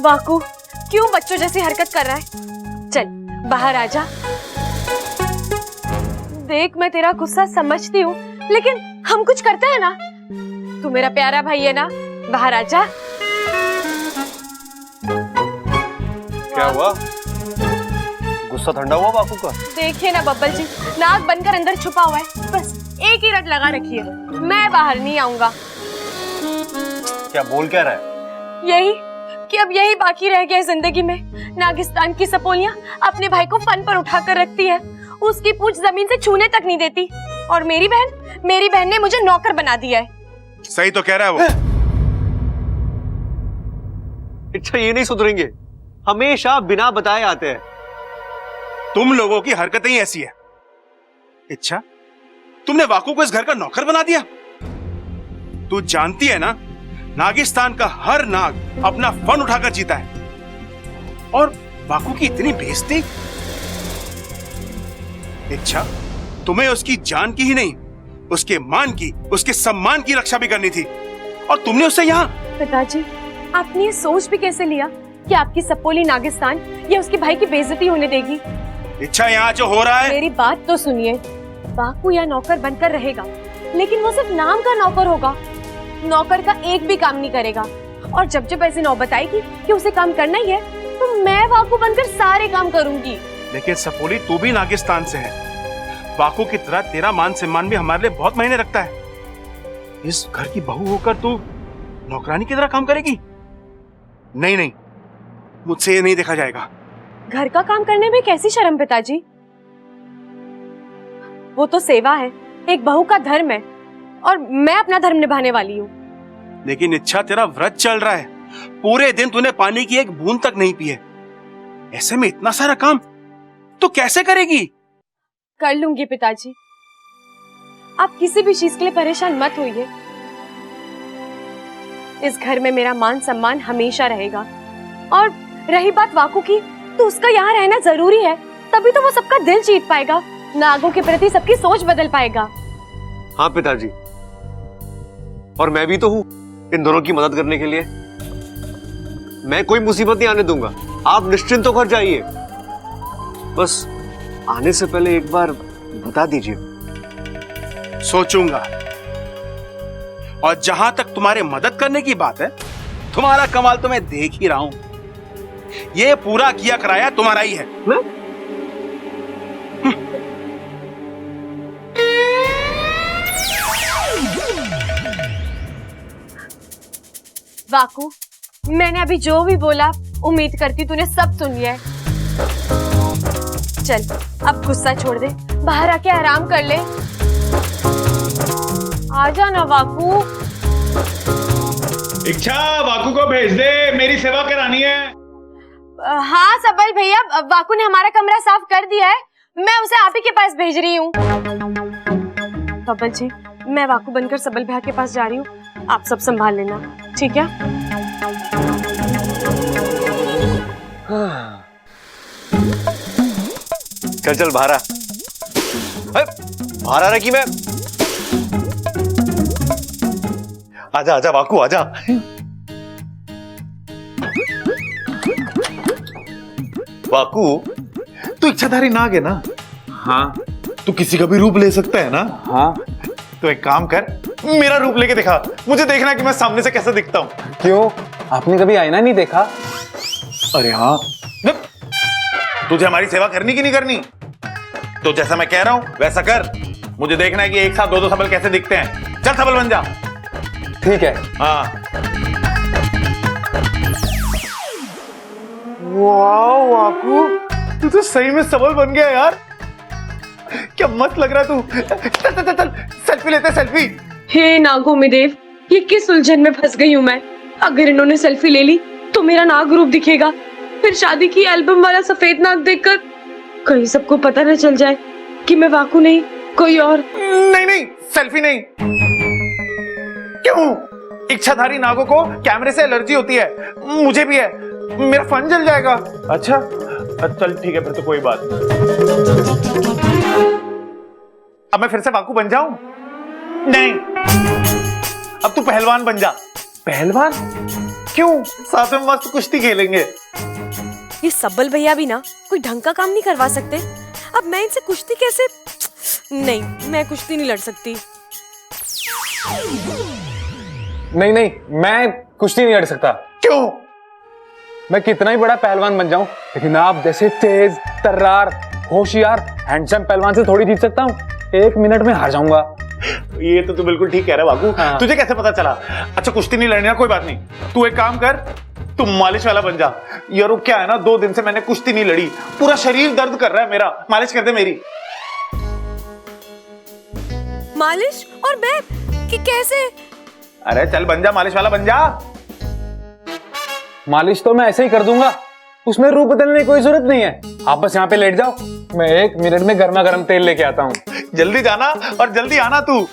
वाकू क्यों बच्चों जैसी हरकत कर रहा है? चल बाहर आजा। देख मैं तेरा गुस्सा समझती हूँ, लेकिन हम कुछ करते हैं ना। तू मेरा प्यारा भाई है ना, बाहर आजा। क्या हुआ? गुस्सा ठंडा हुआ वाकू का? देखिए ना बब्बल जी, नाक बनकर अंदर छुपा हुआ है, बस एक ही रट लगा रखी है, मैं बाहर नहीं आऊंगा। क्या बोल क्या रहा है? यही कि अब यही बाकी रह गया है जिंदगी में। नागिस्तान की सपोलियां अपने भाई को फन पर उठाकर रखती है, उसकी पूंछ जमीन से छूने तक नहीं देती। और मेरी बहन ने मुझे नौकर बना दिया है। सही तो कह रहा है वो। अच्छा ये नहीं सुधरेंगे, हमेशा बिना बताए आते हैं। तुम लोगों की हरकतें ही ऐसी है। अच्छा तुमने वाकू को इस घर का नौकर बना दिया? तू जानती है ना, नागिस्तान का हर नाग अपना फन उठाकर जीता है, और वाकू की इतनी बेइज्जती। अच्छा तुम्हें उसकी जान की ही नहीं, उसके मान की, उसके सम्मान की रक्षा भी करनी थी, और तुमने उसे यहाँ। पिताजी आपने ये सोच भी कैसे लिया कि आपकी सपोली नागिस्तान या उसके भाई की बेइज्जती होने देगी? अच्छा यहाँ जो हो रहा है। मेरी बात तो सुनिए, वाकू या नौकर बनकर रहेगा, लेकिन वो सिर्फ नाम का नौकर होगा, नौकर का एक भी काम नहीं करेगा। और जब जब ऐसी नौबत आएगी कि उसे काम करना ही है, तो मैं वाकू बनकर सारे काम करूंगी। लेकिन सपोली तू भी नागिस्तान से है, वाकू की तरह तेरा मान सम्मान भी हमारे लिए बहुत मायने रखता है। इस घर की बहू होकर तू नौकरानी की तरह काम करेगी? नहीं नहीं, मुझसे ये नहीं देखा जाएगा। घर का काम करने में कैसी शर्म पिताजी? वो तो सेवा है, एक बहू का धर्म है, और मैं अपना धर्म निभाने वाली हूँ। लेकिन इच्छा तेरा व्रत चल रहा है, पूरे दिन तूने पानी की एक बूंद तक नहीं पी है, ऐसे में इतना सारा काम तू कैसे करेगी? कर लूंगी पिताजी, आप किसी भी चीज के लिए परेशान मत होइए। इस घर में मेरा मान सम्मान हमेशा रहेगा। और रही बात वाकू की, तो उसका यहाँ रहना जरूरी है, तभी तो वो सबका दिल जीत पाएगा, नागों के प्रति सबकी सोच बदल पाएगा। हाँ पिताजी, और मैं भी तो हूँ इन दोनों की मदद करने के लिए। मैं कोई मुसीबत नहीं आने दूंगा, आप निश्चिंत होकर जाइए। बस आने से पहले एक बार बता दीजिए। सोचूंगा। और जहां तक तुम्हारे मदद करने की बात है, तुम्हारा कमाल तो मैं देख ही रहा हूं। ये पूरा किया कराया तुम्हारा ही है। वाकू, मैंने अभी जो भी बोला, उम्मीद करती तूने सब सुन लिया है। चल अब गुस्सा छोड़ दे, बाहर आके आराम कर ले। आजा ना वाकू। इच्छा वाकू को भेज दे, मेरी सेवा करानी है। हाँ सबल भैया, वाकू ने हमारा कमरा साफ कर दिया है, मैं उसे आप ही के पास भेज रही हूँ। बब्बल जी, मैं वाकू बनकर सबल भैया के पास जा रही हूँ, आप सब संभाल लेना, ठीक है? चल चल बाहर आ। बाहर आ रहा कि मैं? आजा आजा वाकू आजा। वाकू तू इच्छाधारी नाग है ना? हाँ। तू किसी का भी रूप ले सकता है ना? हाँ। तो एक काम कर, मेरा रूप लेके दिखा, मुझे देखना है कि मैं सामने से कैसे दिखता हूँ। क्यों, आपने कभी आईना नहीं देखा? अरे हाँ, तुझे हमारी सेवा करनी की नहीं करनी? तो जैसा मैं कह रहा हूँ वैसा कर, मुझे देखना है कि एक साथ दो दो सबल कैसे दिखते हैं। चल सबल बन जा। ठीक है। हाँ। वाह वाकू, तू तो सही में सबल बन गया यार, क्या मस्त लग रहा है तू। चल चल चल सेल्फी लेते, सेल्फी। हे नागों में देव, ये किस उलझन में फंस गई हूँ मैं। अगर इन्होंने सेल्फी ले ली तो मेरा नाग रूप दिखेगा, फिर शादी की एल्बम वाला सफेद नाग देखकर कहीं सबको पता न चल जाए कि मैं वाकू नहीं कोई और। नहीं नहीं, सेल्फी नहीं। क्यों? इच्छाधारी नागों को कैमरे से एलर्जी होती है, मुझे भी है, मेरा फन जल जाएगा। अच्छा चल ठीक है, फिर तो कोई बात। अब मैं फिर से वाकू बन जाऊं? नहीं, अब तू पहलवान बन जा। पहलवान? क्यों? साथ में मस्त कुश्ती खेलेंगे। ये सब्बल भैया भी ना कोई ढंग का काम नहीं करवा सकते। अब मैं इनसे कुश्ती कैसे? नहीं, मैं कुश्ती नहीं लड़ सकती। नहीं नहीं, मैं कुश्ती नहीं लड़ सकता। क्यों? मैं कितना ही बड़ा पहलवान बन जाऊं, लेकिन आप जैसे तेज, तर्रार, होशियार, हैंडसम पहलवान से थोड़ी जीत सकता हूँ। 1 मिनट में हार जाऊंगा। ये तो तू बिल्कुल ठीक कह रहा है बाबू। हाँ। तुझे कैसे पता चला? अच्छा कुश्ती नहीं लड़नी है, कोई बात नहीं। तू एक काम कर, तू मालिश वाला बन जा। यार वो क्या है ना, 2 दिन से मैंने कुश्ती नहीं लड़ी, पूरा शरीर दर्द कर रहा है मेरा। मालिश कर दे मेरी। मालिश? और मैं कि कैसे? अरे चल बन जा, मालिश वाला बन जा। मालिश तो मैं ऐसे ही कर दूंगा, उसमें रूप बदलने की कोई जरूरत नहीं है। आप बस यहाँ पे लेट जाओ, मैं 1 मिनट में गर्मा गर्म तेल लेके आता हूँ। जल्दी जाना और जल्दी आना तू।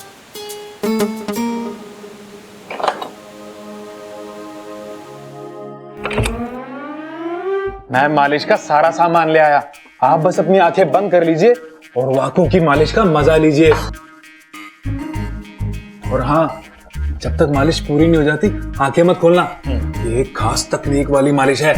मैं मालिश का सारा सामान ले आया, आप बस अपनी आंखें बंद कर लीजिए और वाकू की मालिश का मजा लीजिए। और हाँ, जब तक मालिश पूरी नहीं हो जाती आंखें मत खोलना। ये एक खास तकनीक वाली मालिश है।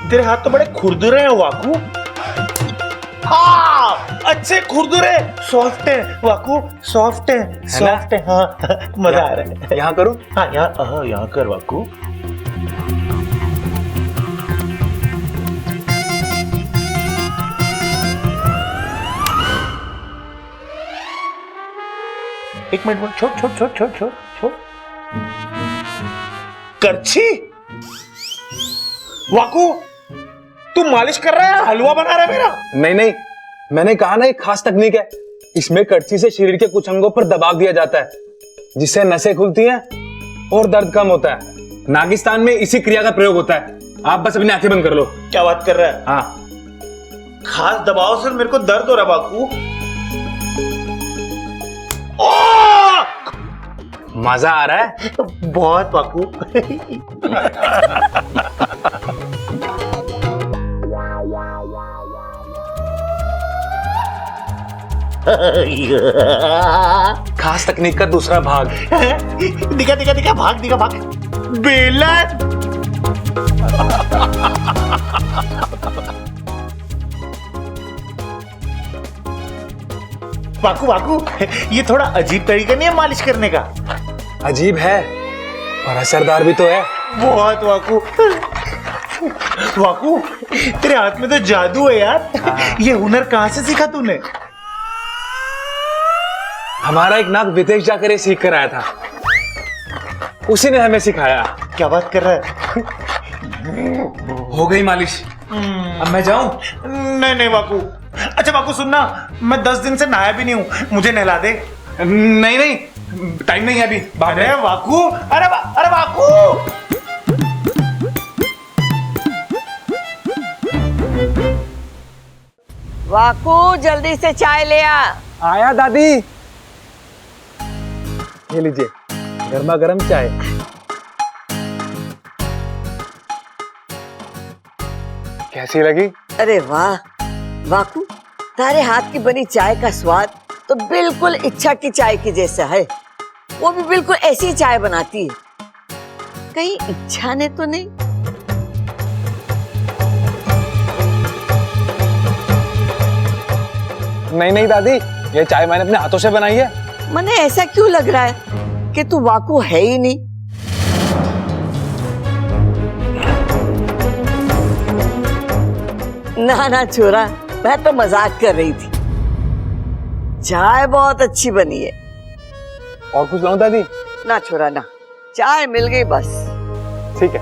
तेरे हाथ तो बड़े खुरदुरे हैं वाकू। हाँ, अच्छे खुरदुरे, सॉफ्ट है वाकू, सॉफ्ट है, सॉफ्ट है। हाँ मजा आ रहा है। यहाँ करूं? हाँ यहाँ कर वाकू। एक मिनट, छोड़। करछी? वाकू तू मालिश कर रहा है, हलवा बना रहा है मेरा? नहीं नहीं, मैंने कहा ना एक खास तकनीक है। इसमें कड़छी से शरीर के कुछ अंगों पर दबाव दिया जाता है, जिससे नसें खुलती हैं और दर्द कम होता है। नागिस्तान में इसी क्रिया का प्रयोग होता है। आप बस अपनी आंखें बंद कर लो। क्या बात कर रहा है? हाँ, खास दबाव से मेरे को दर्द हो रहा बाकू। मजा आ रहा है? बहुत बाकू। खास तकनीक का दूसरा भाग। दिखा भाग। बेलन। वाकू ये थोड़ा अजीब तरीका नहीं है मालिश करने का? अजीब है और असरदार भी तो है। बहुत वाकू तेरे हाथ में तो जादू है यार। ये हुनर कहां से सीखा तूने? हमारा एक नाग विदेश जाकर ये सीख कर आया था, उसी ने हमें सिखाया। क्या बात कर रहा है? हो गई मालिश, अब मैं जाऊं? नहीं वाकू। अच्छा वाकू सुनना, मैं 10 दिन से नहाया भी नहीं हूं, मुझे नहला दे। नहीं, टाइम नहीं है अभी। अरे वाकू, अरे वाकू। वाकू जल्दी से चाय ले आ। आया दादी। ये लीजिए गर्मा गर्म चाय। कैसी लगी? अरे वाह वाकू, तारे हाथ की बनी चाय का स्वाद तो बिल्कुल इच्छा की चाय की जैसा है। वो भी बिल्कुल ऐसी चाय बनाती है। कहीं इच्छा ने तो नहीं? नहीं दादी, ये चाय मैंने अपने हाथों से बनाई है। मने ऐसा क्यों लग रहा है कि तू वाकू है ही नहीं? ना छोरा, मैं तो मजाक कर रही थी। चाय बहुत अच्छी बनी है। और कुछ लाऊं दादी? ना छोरा ना, चाय मिल गई बस। ठीक है।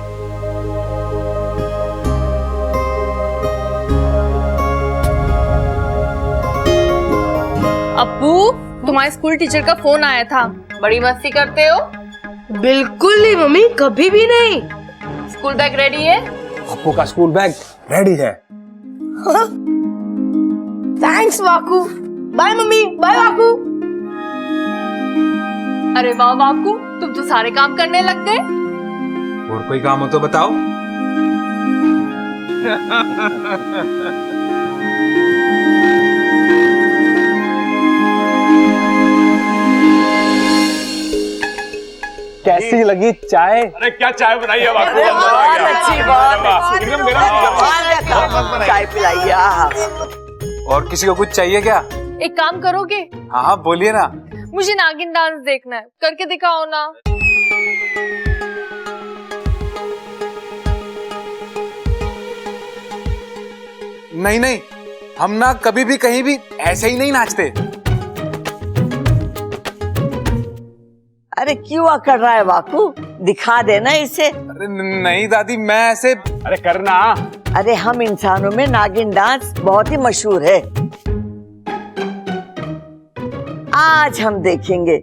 अप्पू, तुम्हारे स्कूल टीचर का फोन आया था। बड़ी मस्ती करते हो? बिल्कुल नहीं मम्मी, कभी भी नहीं। स्कूल बैग रेडी है? अप्पू का स्कूल बैग रेडी है। Thanks Vaku. Bye mummy, bye Vaku. अरे वाह वाकू, तुम तो सारे काम करने लग गए। और कोई काम हो तो बताओ। कैसी लगी चाय? अरे क्या चाय बनाई है वाकू? बहुत अच्छी, बहुत अच्छी। एकदम गरम बहुत चाय पिलाई। आहा। और किसी को कुछ चाहिए क्या? एक काम करोगे, हाँ हाँ बोलिए ना। मुझे नागिन डांस देखना है, करके दिखाओ ना। नहीं नहीं, हम ना कभी भी कहीं भी ऐसे ही नहीं नाचते। अरे क्यों कर रहा है वाकू? दिखा देना इसे। अरे नहीं दादी, मैं ऐसे। अरे करना। अरे हम इंसानों में नागिन डांस बहुत ही मशहूर है। आज हम देखेंगे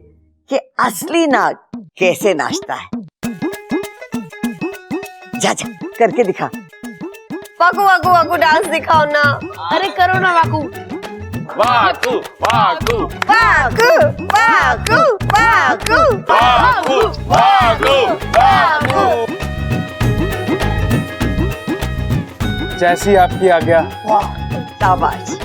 कि असली नाग कैसे नाचता है। जा जा करके दिखा। वाकू वाकू वाकू डांस दिखाओ ना। अरे करो ना वाकू। वाकू वाकू वाकू वाकू वाकू वाकू वाकू वाकू। जैसी आपकी आज्ञा। शाबाश।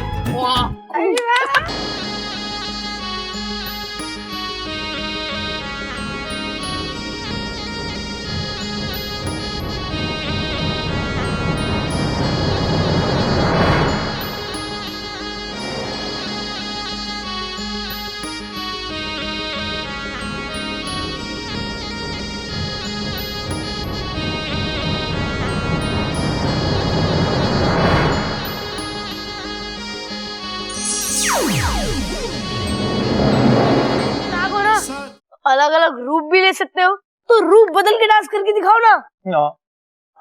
अलग अलग रूप भी ले सकते हो, तो रूप बदल के डांस करके दिखाओ ना।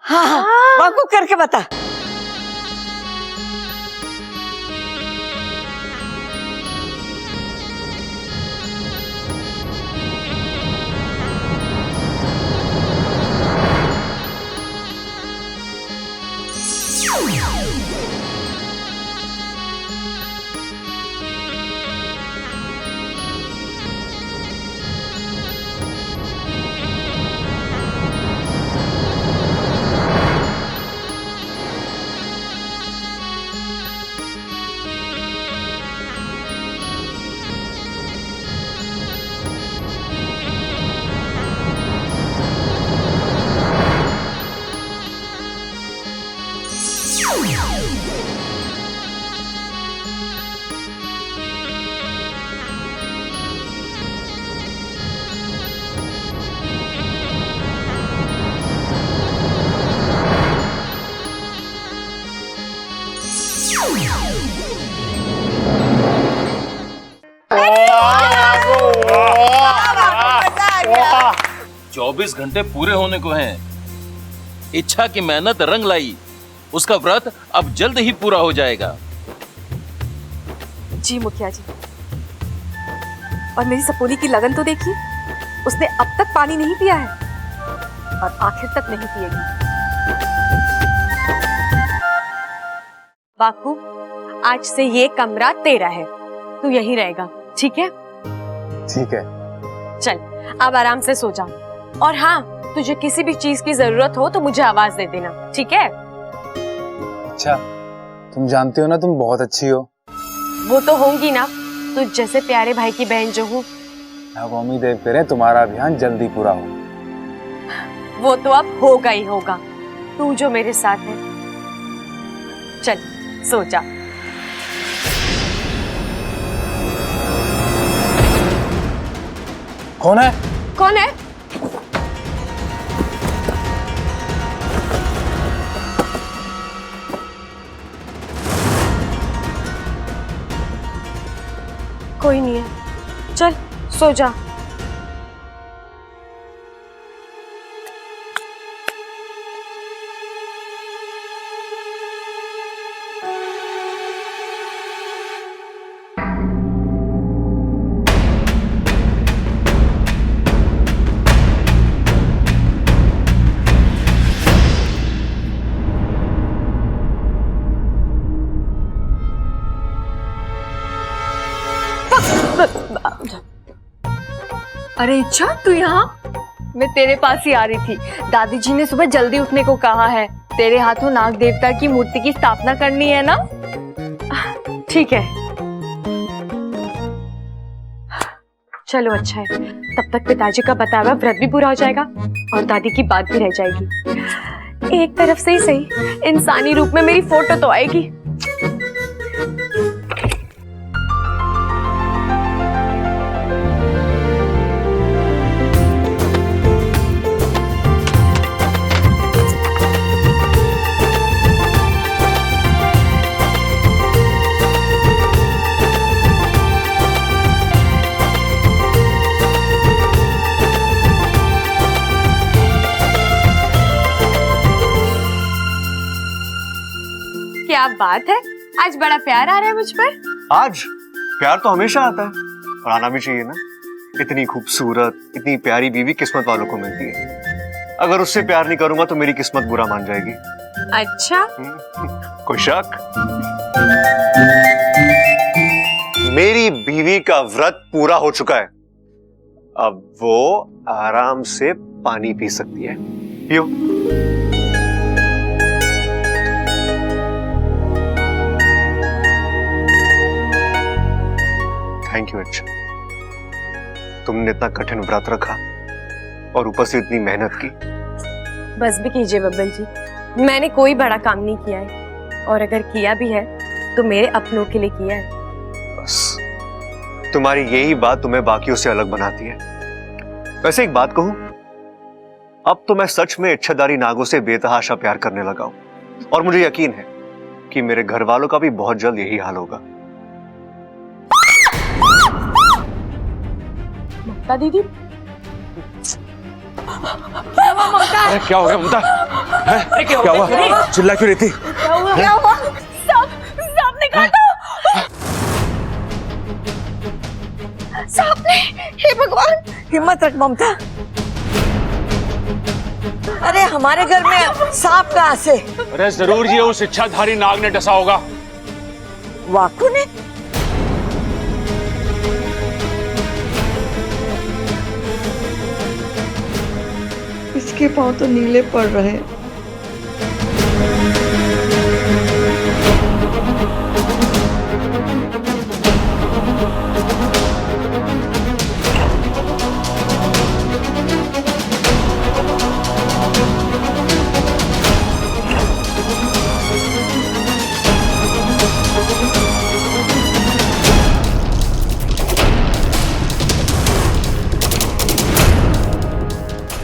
हाँ हाँ वाकू करके बता। चौबीस घंटे पूरे होने को हैं। इच्छा की मेहनत रंग लाई, उसका व्रत अब जल्द ही पूरा हो जाएगा। जी मुखिया जी, और मेरी सपोनी की लगन तो देखिए, उसने अब तक पानी नहीं पिया है और आखिर तक नहीं पिएगी। वाकू, आज से ये कमरा तेरा है, तू यहीं रहेगा, ठीक है? ठीक है। चल अब आराम से सो जा। और हाँ, तुझे किसी भी चीज की जरूरत हो तो मुझे आवाज दे देना, ठीक है? अच्छा, तुम जानती हो ना तुम बहुत अच्छी हो। वो तो होंगी ना, तुझ जैसे प्यारे भाई की बहन जो हूँ। भगवान देव करे तुम्हारा अभियान जल्दी पूरा हो। वो तो अब होगा ही होगा, तू जो मेरे साथ है। चल सो जा। कौन है? कौन है? कोई नहीं है, चल सो जा। अरे इच्छा तू यहाँ? मैं तेरे पास ही आ रही थी। दादी जी ने सुबह जल्दी उठने को कहा है। तेरे हाथों नाग देवता की मूर्ति की स्थापना करनी है ना? ठीक है, चलो अच्छा है। तब तक पिताजी का बताया हुआ व्रत भी पूरा हो जाएगा और दादी की बात भी रह जाएगी। एक तरफ से ही सही, इंसानी रूप में मेरी फोटो तो आएगी। क्या बात है, आज बड़ा प्यार आ रहा है मुझ पर। आज प्यार तो हमेशा आता है और आना भी चाहिए ना। इतनी खूबसूरत, इतनी प्यारी बीवी किस्मत वालों को मिलती है। अगर उससे प्यार नहीं करूंगा तो मेरी किस्मत बुरा मान जाएगी। अच्छा, कोई शक? मेरी बीवी का व्रत पूरा हो चुका है। अब वो आराम से पानी पी सकती है। पियो। थैंक यू अच्छा, तुमने इतना कठिन व्रत रखा और ऊपर से इतनी मेहनत की। बस भी कीजिए बब्बल जी, मैंने कोई बड़ा काम नहीं किया है और अगर किया भी है तो मेरे अपनों के लिए किया है। बस तुम्हारी यही बात तुम्हें बाकियों से अलग बनाती है। वैसे एक बात कहूं, अब तो मैं सच में इच्छाधारी नागों से बेतहाशा प्यार करने लगा हूं और मुझे यकीन है कि मेरे घर वालों का भी बहुत जल्द यही हाल होगा। ममता दीदी, अरे क्या हो गया ममता? क्या हुआ? चिल्ला क्यों रही थी? क्या हुआ? सांप निकाल दो। सांप ने, हे भगवान। हिम्मत रख ममता। अरे हमारे घर में सांप कहाँ से? अरे जरूर ये उस इच्छाधारी नाग ने डसा होगा। वाकू ने? इसके पांव तो नीले पड़ रहे हैं।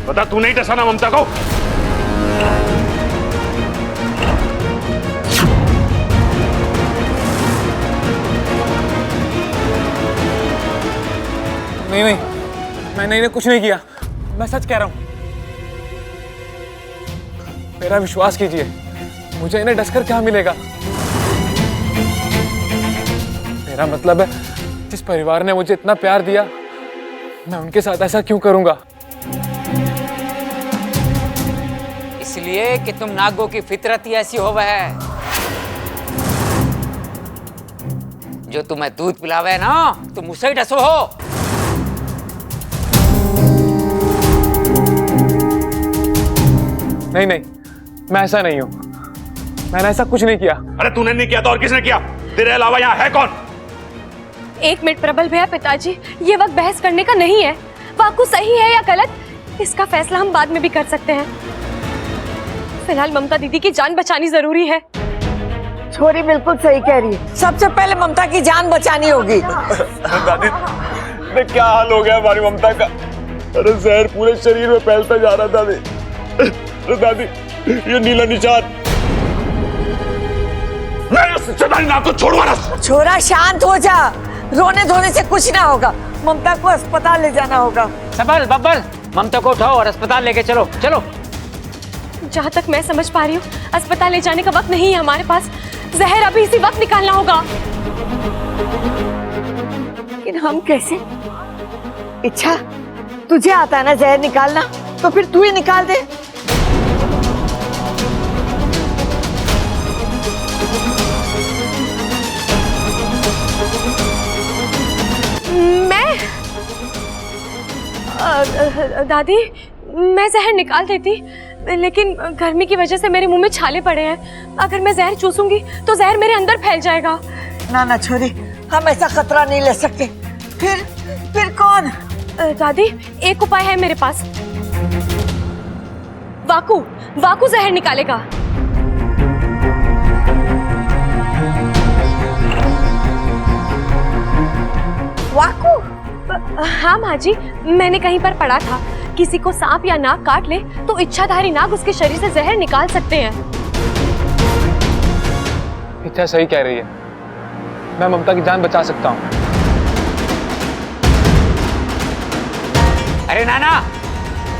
बता, तू नहीं डसा ना ममता को? नहीं, मैंने कुछ नहीं किया। मैं सच कह रहा हूं। मेरा विश्वास कीजिए, मुझे इन्हें डसकर क्या मिलेगा? मेरा मतलब है, जिस परिवार ने मुझे इतना प्यार दिया, मैं उनके साथ ऐसा क्यों करूंगा? इसलिए कि तुम नागों की फितरत ही ऐसी हो है। जो तुम्हें दूध पिलावे ना, तुम उसे ही डसो हो। नहीं, मैं ऐसा नहीं हूं। मैंने ऐसा कुछ नहीं किया। अरे तूने नहीं किया तो और किसने किया? तेरे अलावा यहाँ है कौन? एक मिनट प्रबल भैया, पिताजी ये वक्त बहस करने का नहीं है। वाकू सही है या गलत, इसका फैसला हम बाद में भी कर सकते हैं। फिलहाल ममता दीदी की जान बचानी जरूरी है। छोरी बिल्कुल सही कह रही है। सबसे पहले ममता की जान बचानी होगी। दादी, क्या हाल हो गया हमारी ममता का? अरे जहर पूरे शरीर में फैलता जा रहा था। दादी, ये नीला निशान। मैं उस इच्छाधारी नाग को छोड़वा ना। छोरा शांत हो जा, रोने धोने से कुछ ना होगा। ममता को अस्पताल ले जाना होगा। सबल बब्बल, ममता को उठाओ और अस्पताल लेके चलो। चलो। जहाँ तक मैं समझ पा रही हूँ, अस्पताल ले जाने का वक्त नहीं है हमारे पास। जहर अभी इसी वक्त निकालना होगा। लेकिन हम कैसे? इच्छा, तुझे आता है ना जहर निकालना, तो फिर तू ही निकाल दे। मैं दादी, मैं जहर निकाल देती, लेकिन गर्मी की वजह से मेरे मुंह में छाले पड़े हैं। अगर मैं जहर चूसूंगी तो जहर मेरे अंदर फैल जाएगा। ना ना छोरी, हम ऐसा खतरा नहीं ले सकते। फिर कौन? दादी, एक उपाय है मेरे पास। वाकू जहर निकालेगा। वाकू? हाँ माँ जी, मैंने कहीं पर पढ़ा था, किसी को सांप या नाग काट ले तो इच्छाधारी नाग उसके शरीर से जहर निकाल सकते हैं। इच्छा सही कह रही है, मैं ममता की जान बचा सकता हूँ। अरे नाना,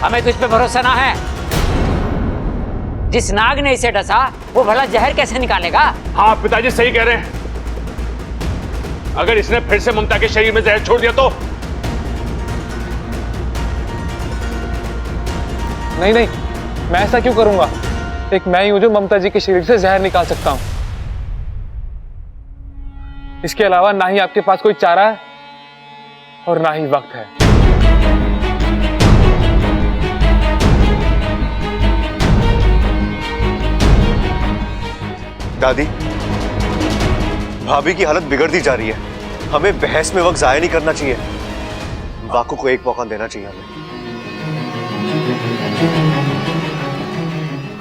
हमें तुझ पे भरोसा ना है। जिस नाग ने इसे डसा वो भला जहर कैसे निकालेगा? हाँ पिताजी सही कह रहे हैं। अगर इसने फिर से ममता के शरीर में जहर छोड़ दिया तो? नहीं, मैं ऐसा क्यों करूंगा? एक मैं ही हूं जो ममता जी के शरीर से जहर निकाल सकता हूं। इसके अलावा ना ही आपके पास कोई चारा है और ना ही वक्त है। दादी, भाभी की हालत बिगड़ती जा रही है, हमें बहस में वक्त जाया नहीं करना चाहिए। वाकू को एक मौका देना चाहिए हमें।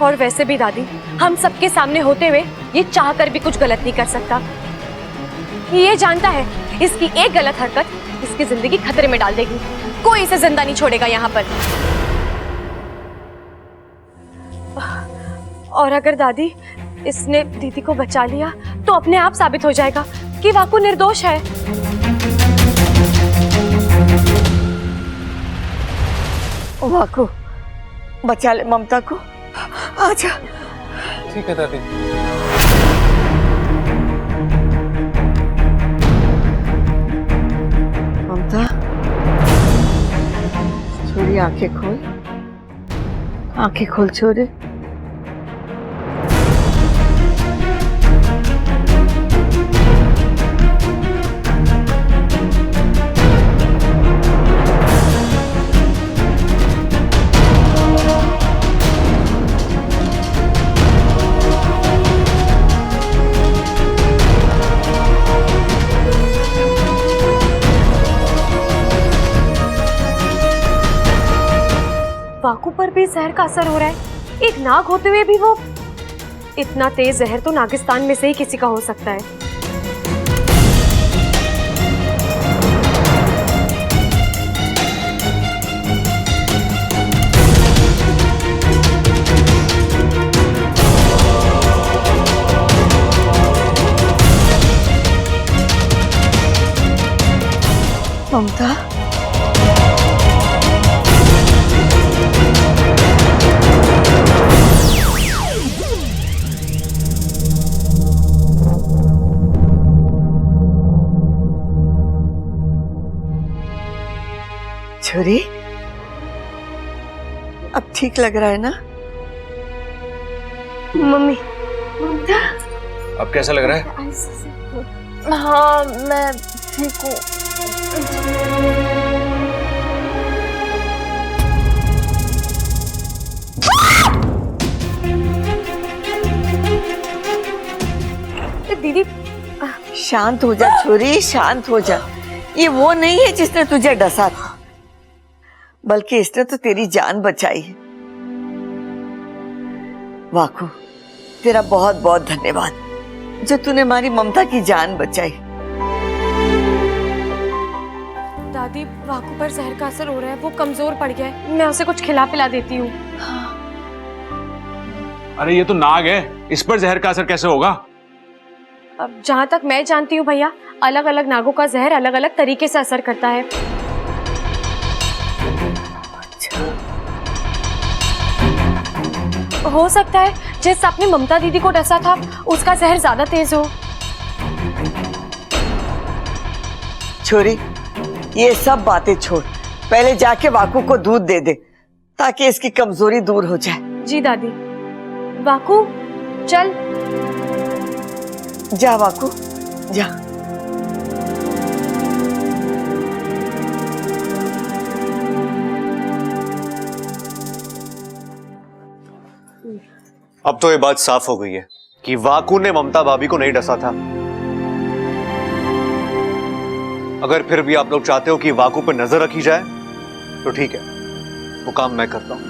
और वैसे भी दादी, हम सबके सामने होते हुए ये चाह कर भी कुछ गलत नहीं कर सकता। ये जानता है इसकी एक गलत हरकत इसकी जिंदगी खतरे में डाल देगी। कोई इसे जिंदा नहीं छोड़ेगा यहाँ पर। और अगर दादी इसने दीदी को बचा लिया तो अपने आप साबित हो जाएगा कि वाकू निर्दोष है। वाकू, बचा ले ममता को। आजा। ठीक है दादी। ममता, छोरी आंखें खोल, आंखें खोल छोरी। वाकू पर भी जहर का असर हो रहा है। एक नाग होते हुए भी वो इतना तेज जहर तो नागिस्तान में से ही किसी का हो सकता है। ममता, छोरी, अब ठीक लग रहा है ना? मम्मी, ममता, अब कैसा लग रहा है? हाँ, मैं ठीक हूँ। दीदी, शांत हो जा छोरी, शांत हो जा। ये वो नहीं है जिसने तुझे डसा था, बल्कि इसने तो तेरी जान बचाई है। वाकू, तेरा बहुत बहुत धन्यवाद जो तूने हमारी ममता की जान बचाई। दादी, वाकू पर जहर का असर हो रहा है, वो कमजोर पड़ गया है। मैं उसे कुछ खिला पिला देती हूँ। अरे ये तो नाग है, इस पर जहर का असर कैसे होगा? अब जहाँ तक मैं जानती हूँ भैया, अलग अलग नागों का जहर अलग अलग तरीके से असर करता है। हो सकता है जिस आपने ममता दीदी को डसा था उसका जहर ज्यादा तेज हो। छोरी, ये सब बातें छोड़, पहले जाके वाकू को दूध दे दे ताकि इसकी कमजोरी दूर हो जाए। जी दादी। वाकू, चल। जा वाकू, जा। अब तो ये बात साफ हो गई है कि वाकू ने ममता भाभी को नहीं डसा था। अगर फिर भी आप लोग चाहते हो कि वाकू पर नजर रखी जाए तो ठीक है, वो काम मैं करता हूं।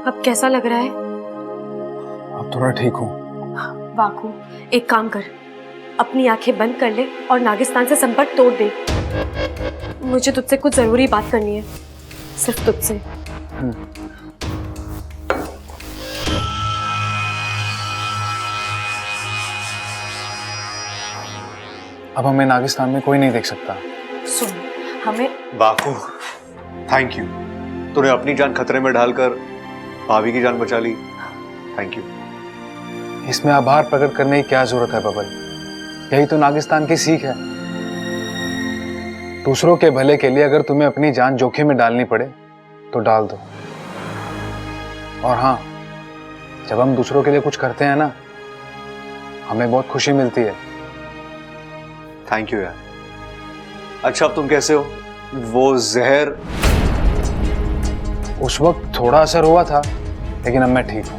अब कैसा लग रहा है? अब थोड़ा ठीक हूँ। वाकू, एक काम कर, अपनी आंखें बंद कर ले और नागिस्तान से संपर्क तोड़ दे। मुझे तुझसे कुछ जरूरी बात करनी है, सिर्फ तुझसे। अब हमें नागिस्तान में कोई नहीं देख सकता। सुन, हमें वाकू, थैंक यू। तूने अपनी जान खतरे में डालकर भाभी की जान बचा ली, थैंक यू। इसमें आभार प्रकट करने की क्या जरूरत है बबल? यही तो नागिस्तान की सीख है। दूसरों के भले के लिए अगर तुम्हें अपनी जान जोखिम में डालनी पड़े तो डाल दो। और हाँ, जब हम दूसरों के लिए कुछ करते हैं ना, हमें बहुत खुशी मिलती है। थैंक यू यार। अच्छा, अब तुम कैसे हो? वो जहर उस वक्त थोड़ा असर हुआ था, लेकिन अब मैं ठीक हूं।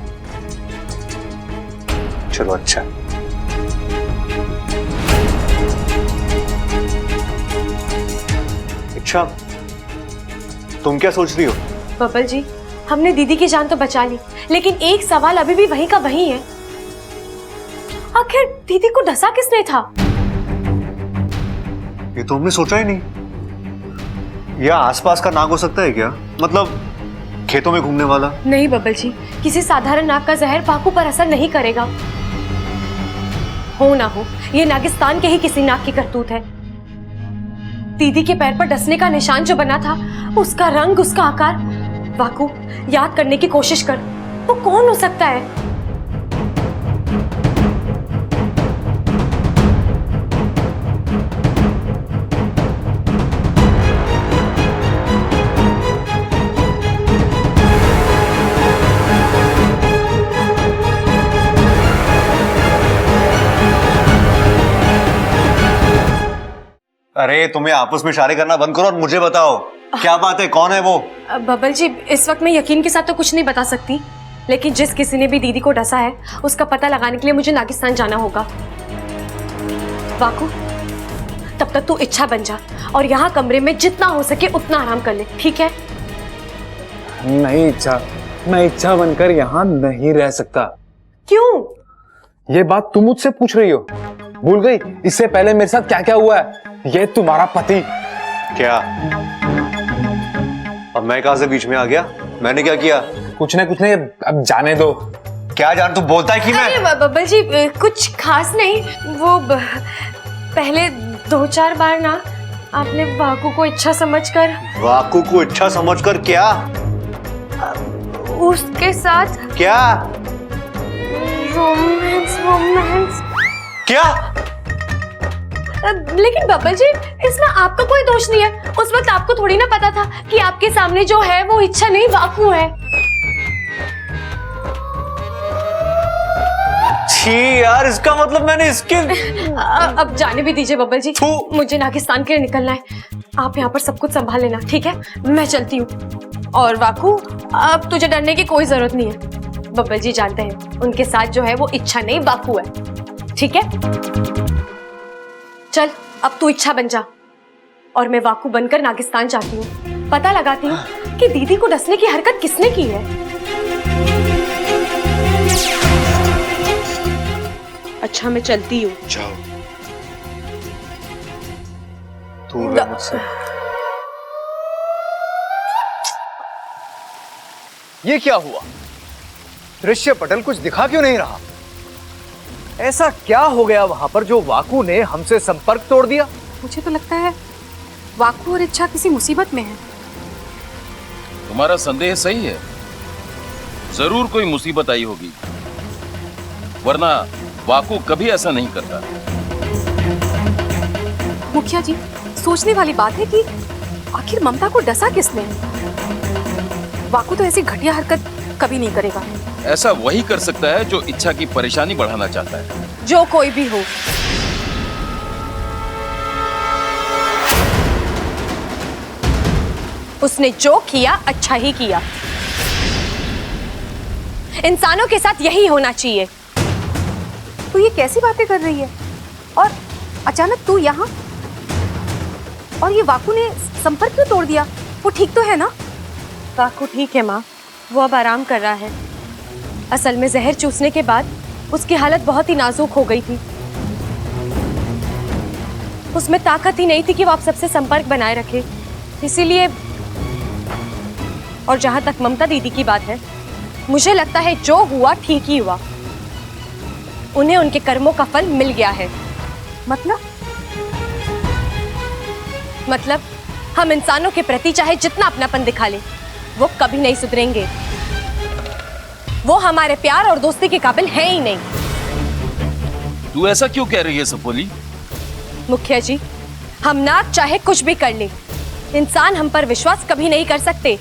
चलो अच्छा। अच्छा, तुम क्या सोच रही हो? बबल जी, हमने दीदी की जान तो बचा ली, लेकिन एक सवाल अभी भी वहीं का वहीं है। आखिर दीदी को डसा किसने था? ये तो हमने सोचा ही नहीं। या आसपास का नाग हो सकता है क्या? मतलब खेतों में घूमने वाला? नहीं बबल जी, किसी साधारण नाग का जहर वाकू पर असर नहीं करेगा। हो ना हो, ये नागिस्तान के ही किसी नाग की करतूत है। दीदी के पैर पर डसने का निशान जो बना था, उसका रंग, उसका आकार, वाकू याद करने की कोशिश कर, वो कौन हो सकता है? अरे तुम्हें आपस में इशारे करना बंद करो और मुझे बताओ क्या बात है, कौन है वो? बबल जी, इस वक्त मैं यकीन के साथ तो कुछ नहीं बता सकती, लेकिन जिस किसी ने भी दीदी को डसा है उसका पता लगाने के लिए मुझे नागिस्तान जाना होगा। वाकू, तब तक तू इच्छा बन जा और यहाँ कमरे में जितना हो सके उतना आराम कर ले, ठीक है? नहीं इच्छा, मैं इच्छा बनकर यहाँ नहीं रह सकता। क्यों? ये बात तुम मुझसे पूछ रही हो? भूल गई इससे पहले मेरे साथ क्या क्या हुआ है? ये तुम्हारा पति। क्या? अब मैं कहां से बीच में आ गया? मैंने क्या किया? कुछ नहीं, अब जाने दो। क्या जान, तू बोलता है कि मैं? अरे बबल जी, कुछ खास नहीं, वो पहले 2-4 बार ना आपने वाकू को इच्छा समझकर। वाकू को इच्छा समझकर क्या? उसके साथ क्या? रोमांस। क्या? लेकिन बबल जी, इसमें आपका कोई दोष नहीं है। उस वक्त आपको थोड़ी ना पता था कि आपके सामने जो है वो इच्छा नहीं वाकू है। छी यार, इसका मतलब मैंने इसके अब जाने भी दीजिए बबल जी, मुझे नागिस्तान के लिए निकलना है। आप यहाँ पर सब कुछ संभाल लेना, ठीक है? मैं चलती हूँ। और वाकू, अब तुझे डरने की कोई जरूरत नहीं है। बबल जी जानते हैं उनके साथ जो है वो इच्छा नहीं वाकू है, ठीक है? चल, अब तू इच्छा बन जा और मैं वाकू बनकर नागिस्तान जाती हूँ, पता लगाती हूँ कि दीदी को डसने की हरकत किसने की है। अच्छा, मैं चलती हूँ। जाओ, दूर रह मुझसे। ये क्या हुआ? दृश्य पटल कुछ दिखा क्यों नहीं रहा? ऐसा क्या हो गया वहां पर जो वाकू ने हमसे संपर्क तोड़ दिया? मुझे तो लगता है वाकू और इच्छा किसी मुसीबत में है। तुम्हारा संदेह सही है, जरूर कोई मुसीबत आई होगी, वरना वाकू कभी ऐसा नहीं करता। मुखिया जी, सोचने वाली बात है कि आखिर ममता को डसा किसने? वाकू तो ऐसी घटिया हरकत कभी नहीं करेगा। ऐसा वही कर सकता है जो इच्छा की परेशानी बढ़ाना चाहता है। जो कोई भी हो। उसने जो किया अच्छा ही किया। इंसानों के साथ यही होना चाहिए। तू ये कैसी बातें कर रही है? और अचानक तू यहाँ? और ये वाकू ने संपर्क क्यों तोड़ दिया? वो ठीक तो है ना? वाकू ठीक है माँ, वो अब आराम कर रहा है। असल में जहर चूसने के बाद उसकी हालत बहुत ही नाजुक हो गई थी। उसमें ताकत ही नहीं थी कि वो आप सबसे संपर्क बनाए रखे, इसीलिए। और जहां तक ममता दीदी की बात है, मुझे लगता है जो हुआ ठीक ही हुआ। उन्हें उनके कर्मों का फल मिल गया है। मतलब हम इंसानों के प्रति चाहे जितना अपनापन दिखा ले, वो कभी नहीं सुधरेंगे। वो हमारे प्यार और दोस्ती के काबिल है ही नहीं। तू ऐसा क्यों कह रही है सपोली? मुखिया जी, हम नाग चाहे कुछ भी कर ले, इंसान हम पर विश्वास कभी नहीं कर सकते।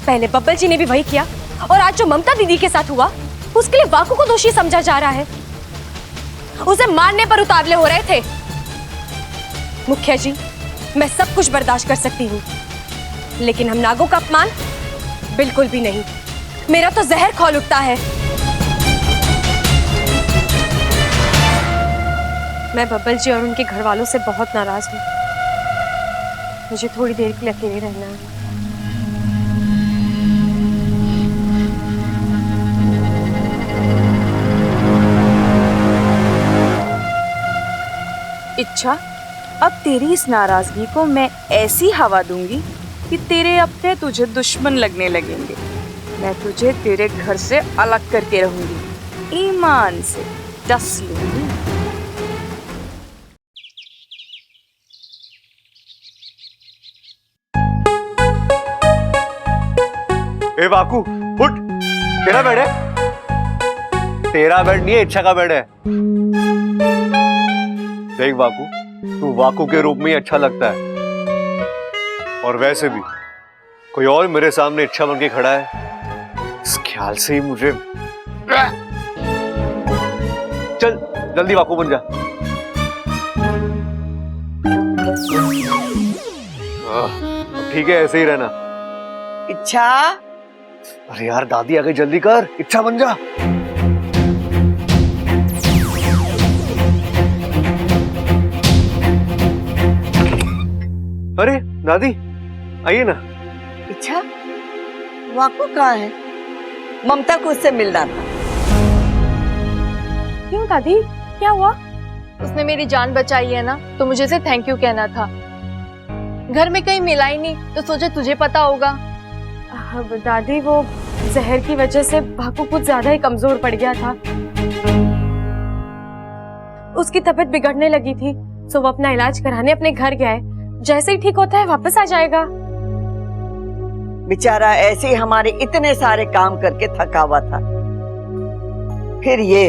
पहले बब्बल जी ने भी वही किया, और आज जो ममता दीदी के साथ हुआ, उसके लिए वाकू को दोषी समझा जा रहा है। उसे मारने पर उतावले हो रहे थे। मुखिया जी, मैं सब कुछ बर्दाश्त कर सकती हूँ, लेकिन हम नागों का अपमान बिल्कुल भी नहीं। मेरा तो जहर खौल उठता है। मैं बब्बल जी और उनके घर वालों से बहुत नाराज हूँ। मुझे थोड़ी देर के लिए अकेले रहना है। इच्छा, अब तेरी इस नाराजगी को मैं ऐसी हवा दूंगी कि तेरे अपने तुझे दुश्मन लगने लगेंगे। मैं तुझे तेरे घर से अलग करके रहूंगी, ईमान से डस लूंगी। ए वाकू, उठ। तेरा बेड है? तेरा बेड नहीं है, इच्छा का बेड है। देख वाकू, तू वाकू के रूप में ही अच्छा लगता है, और वैसे भी कोई और मेरे सामने इच्छा बन के खड़ा है, इस ख्याल से ही मुझे। चल जल्दी वाकू बन जा। ठीक है, ऐसे ही रहना। इच्छा, अरे यार दादी आ गई, जल्दी कर, इच्छा बन जा। अरे दादी आइए ना। इच्छा, वाकू कहाँ है? ममता को उससे मिलना था। क्यों दादी, क्या हुआ? उसने मेरी जान बचाई है ना, तो मुझे उसे थैंक यू कहना था। घर में कहीं मिला ही नहीं, तो सोचा तुझे पता होगा। दादी, वो जहर की वजह से भाकू कुछ ज्यादा ही कमजोर पड़ गया था। उसकी तबीयत बिगड़ने लगी थी, तो वो अपना इलाज कराने अपने घर गया है। जैसे ही ठीक होता है वापस आ जाएगा। बेचारा ऐसे ही हमारे इतने सारे काम करके थका हुआ था, फिर ये।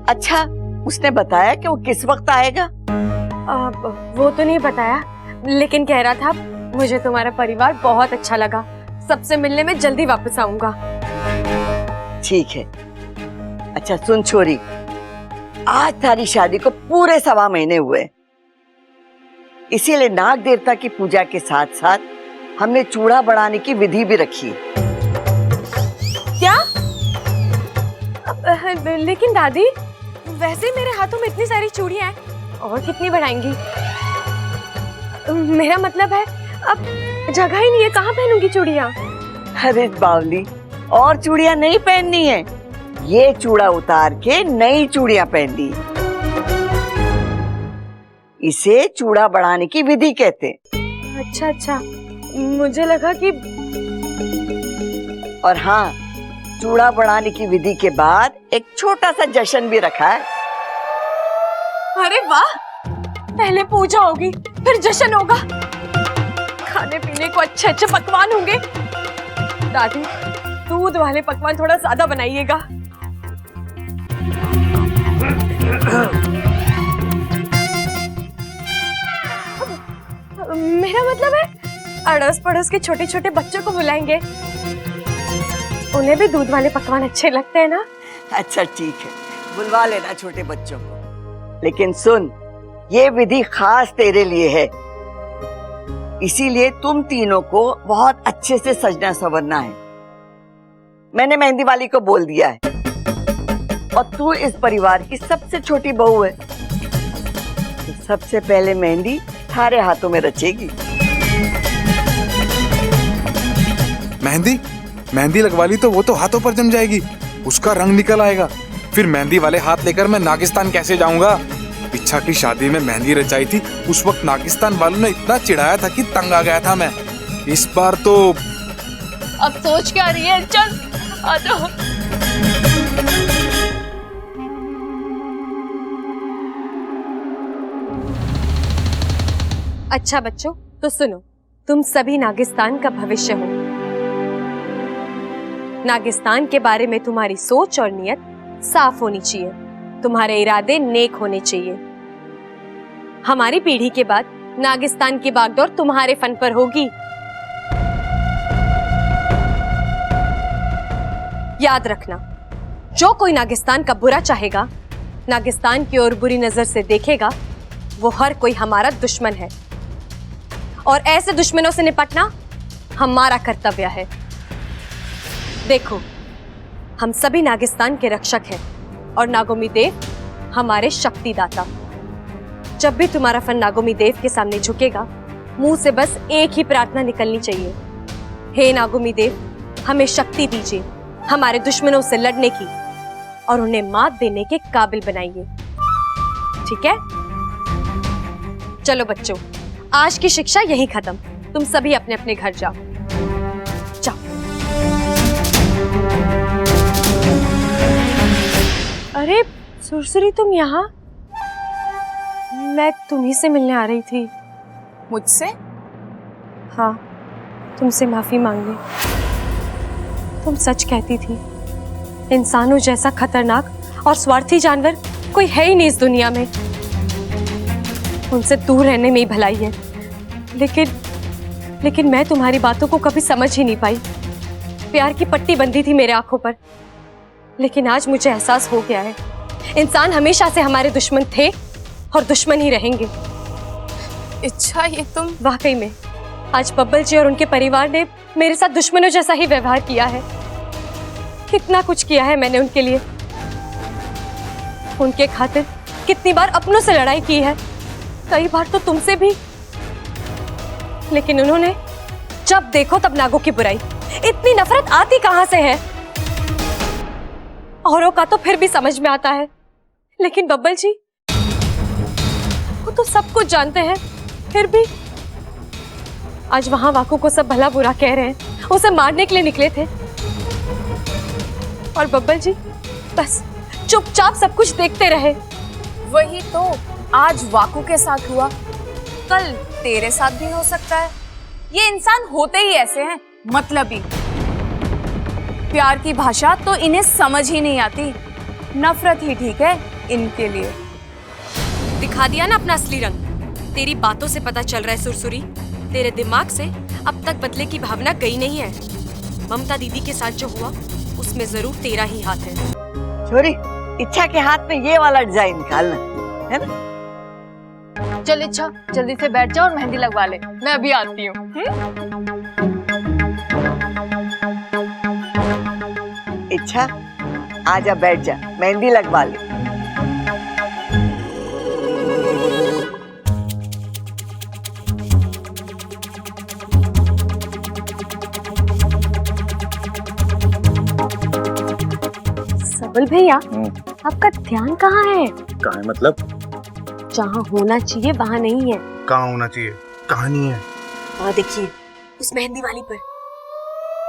अच्छा, उसने बताया कि वो किस वक्त आएगा? वो तो नहीं बताया, लेकिन कह रहा था मुझे तुम्हारा परिवार बहुत अच्छा लगा, सबसे मिलने में जल्दी वापस आऊंगा। ठीक है। अच्छा सुन छोरी, आज तारी शादी को पूरे 1.25 महीने हुए, इसीलिए नाग देवता की पूजा के साथ साथ हमने चूड़ा बढ़ाने की विधि भी रखी है। क्या? लेकिन दादी, वैसे मेरे हाथों में इतनी सारी चूड़ियां हैं, और कितनी बढ़ाएंगी? मेरा मतलब है अब जगह ही नहीं है, कहाँ पहनूंगी चूड़ियां? अरे बावली, और चूड़ियां नहीं पहननी है, ये चूड़ा उतार के नई चूड़ियां पहननी है। इसे चूड़ा बढ़ाने की विधि कहते हैं। अच्छा अच्छा, मुझे लगा कि। और हाँ, चूड़ा बढ़ाने की विधि के बाद एक छोटा सा जश्न भी रखा है। अरे वाह, पहले पूजा होगी फिर जश्न होगा, खाने पीने को अच्छे अच्छे पकवान होंगे। दादी, दूध वाले पकवान थोड़ा ज्यादा बनाइएगा। मेरा मतलब है अड़ोस पड़ोस के छोटे छोटे बच्चों को बुलाएंगे, उन्हें भी दूध वाले पकवान अच्छे लगते हैं ना। अच्छा ठीक है, बुलवा लेना छोटे बच्चों को, लेकिन सुन, ये विधि खास तेरे लिए है। इसीलिए तुम तीनों को बहुत अच्छे से सजना संवरना है। मैंने मेहंदी वाली को बोल दिया है, और तू इस परिवार की सबसे छोटी बहू है, तो सबसे पहले मेहंदी थारे हाथों में रचेगी। मेहंदी मेहंदी लगवा ली तो वो तो हाथों पर जम जाएगी, उसका रंग निकल आएगा। फिर मेहंदी वाले हाथ लेकर मैं नागिस्तान कैसे जाऊंगा? इच्छा की शादी में मेहंदी रचाई थी, उस वक्त नागिस्तान वालों ने इतना चिढ़ाया था कि तंग आ गया था मैं। इस बार तो अब सोच क्या रही है? चल आ जाओ। अच्छा बच्चों, तो सुनो, तुम सभी नागिस्तान का भविष्य हो। नागिस्तान के बारे में तुम्हारी सोच और नियत साफ होनी चाहिए, तुम्हारे इरादे नेक होने चाहिए। हमारी पीढ़ी के बाद नागिस्तान की बागडोर तुम्हारे फन पर होगी। याद रखना, जो कोई नागिस्तान का बुरा चाहेगा, नागिस्तान की ओर बुरी नजर से देखेगा, वो हर कोई हमारा दुश्मन है, और ऐसे दुश्मनों से निपटना हमारा कर्तव्य है। देखो, हम सभी नागिस्तान के रक्षक हैं और नागोमी देव हमारे शक्तिदाता। जब भी तुम्हारा फन नागोमी देव के सामने झुकेगा, मुंह से बस एक ही प्रार्थना निकलनी चाहिए, हे नागोमी देव, हमें शक्ति दीजिए हमारे दुश्मनों से लड़ने की, और उन्हें मात देने के काबिल बनाइए। ठीक है? चलो बच्चों, आज की शिक्षा यही खत्म। तुम सभी अपने अपने घर जाओ। जाओ। अरे सुरसुरी, तुम यहाँ? मैं तुम्ही से मिलने आ रही थी। मुझसे? हाँ, तुमसे माफी मांगने। तुम सच कहती थी, इंसानों जैसा खतरनाक और स्वार्थी जानवर कोई है ही नहीं इस दुनिया में। उनसे दूर रहने में ही भलाई है, लेकिन मैं तुम्हारी बातों को कभी समझ ही नहीं पाई। प्यार की पट्टी बंधी थी मेरे आंखों पर, लेकिन आज मुझे एहसास हो गया है, इंसान हमेशा से हमारे दुश्मन थे और दुश्मन ही रहेंगे। इच्छा, ये तुम? वाकई में आज बब्बल जी और उनके परिवार ने मेरे साथ दुश्मनों जैसा ही व्यवहार किया है। कितना कुछ किया है मैंने उनके लिए, उनके खातिर कितनी बार अपनों से लड़ाई की है, कई बार तो तुमसे भी। लेकिन उन्होंने जब देखो तब नागों की बुराई। इतनी नफरत आती कहां से है? औरों का तो फिर भी समझ में आता है, लेकिन बब्बल जी, वो तो सब कुछ जानते हैं, फिर भी आज वहां वाकू को सब भला बुरा कह रहे हैं, उसे मारने के लिए निकले थे। और बब्बल जी बस चुपचाप सब कुछ देखते रहे। वही तो आज वाकू के साथ हुआ, कल तेरे साथ भी हो सकता है। ये इंसान होते ही ऐसे हैं, मतलबी। प्यार की भाषा तो इन्हें समझ ही नहीं आती, नफरत ही ठीक है इनके लिए। दिखा दिया ना अपना असली रंग। तेरी बातों से पता चल रहा है सुरसुरी, तेरे दिमाग से अब तक बदले की भावना गई नहीं है। ममता दीदी के साथ जो हुआ, उसमें जरूर तेरा ही हाथ है। छोरी, इच्छा के हाथ में ये वाला डिजाइन निकालना है ना? चल इच्छा, जल्दी से बैठ जा और मेहंदी लगवा ले, मैं अभी आती हूँ। इच्छा, आजा बैठ जा, मेहंदी लगवा ले। सबल भैया, आपका ध्यान कहाँ है? कहाँ है मतलब? जहाँ होना चाहिए वहाँ नहीं है। कहाँ होना चाहिए? कहाँ नहीं है? वहाँ देखिए, उस मेहंदी वाली पर।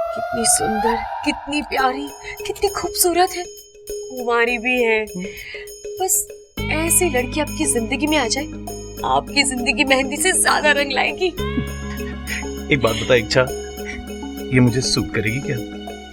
कितनी सुंदर, कितनी प्यारी, कितनी खूबसूरत है। कुंवारी भी है। बस ऐसी लड़की आपकी जिंदगी में आ जाए, आपकी जिंदगी मेहंदी से ज्यादा रंग लाएगी। एक बात बता इच्छा, ये मुझे सूट करेगी क्या?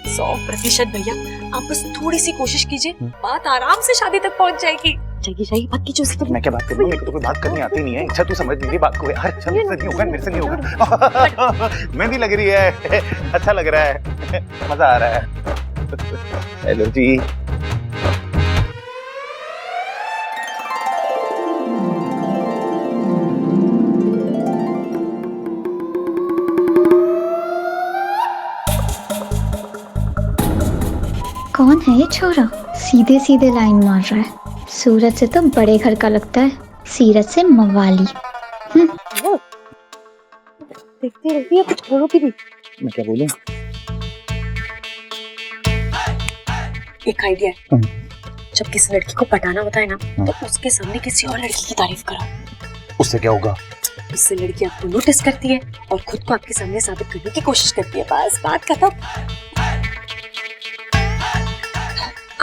100% भैया, आप बस थोड़ी सी कोशिश कीजिए, बात आराम से शादी तक पहुंच जाएगी। जाएगी बात कीजिए उससे। मैं क्या बात करूं? मेरे को तो कोई बात करनी आती नहीं है। इच्छा, तू समझ मेरी बात को यार। अच्छा, मेरे से नहीं होगा, मेरे से नहीं होगा। मेहंदी लग रही है, अच्छा लग रहा है, मजा आ रहा है। हेलो जी। ये छोरा सीधे सीधे लाइन मार रहा है। सूरज से तो बड़े घर का लगता है, सीरत से मवाली। देखती रहती है, कुछ बोलो भी नहीं। मैं क्या बोलूं? एक आइडिया है, जब किसी लड़की को पटाना होता है ना, तो उसके सामने किसी और लड़की की तारीफ करो। उससे क्या होगा? उससे लड़की आपको नोटिस करती है और खुद को आपके सामने साबित करने की कोशिश करती है। बस बात खत्म।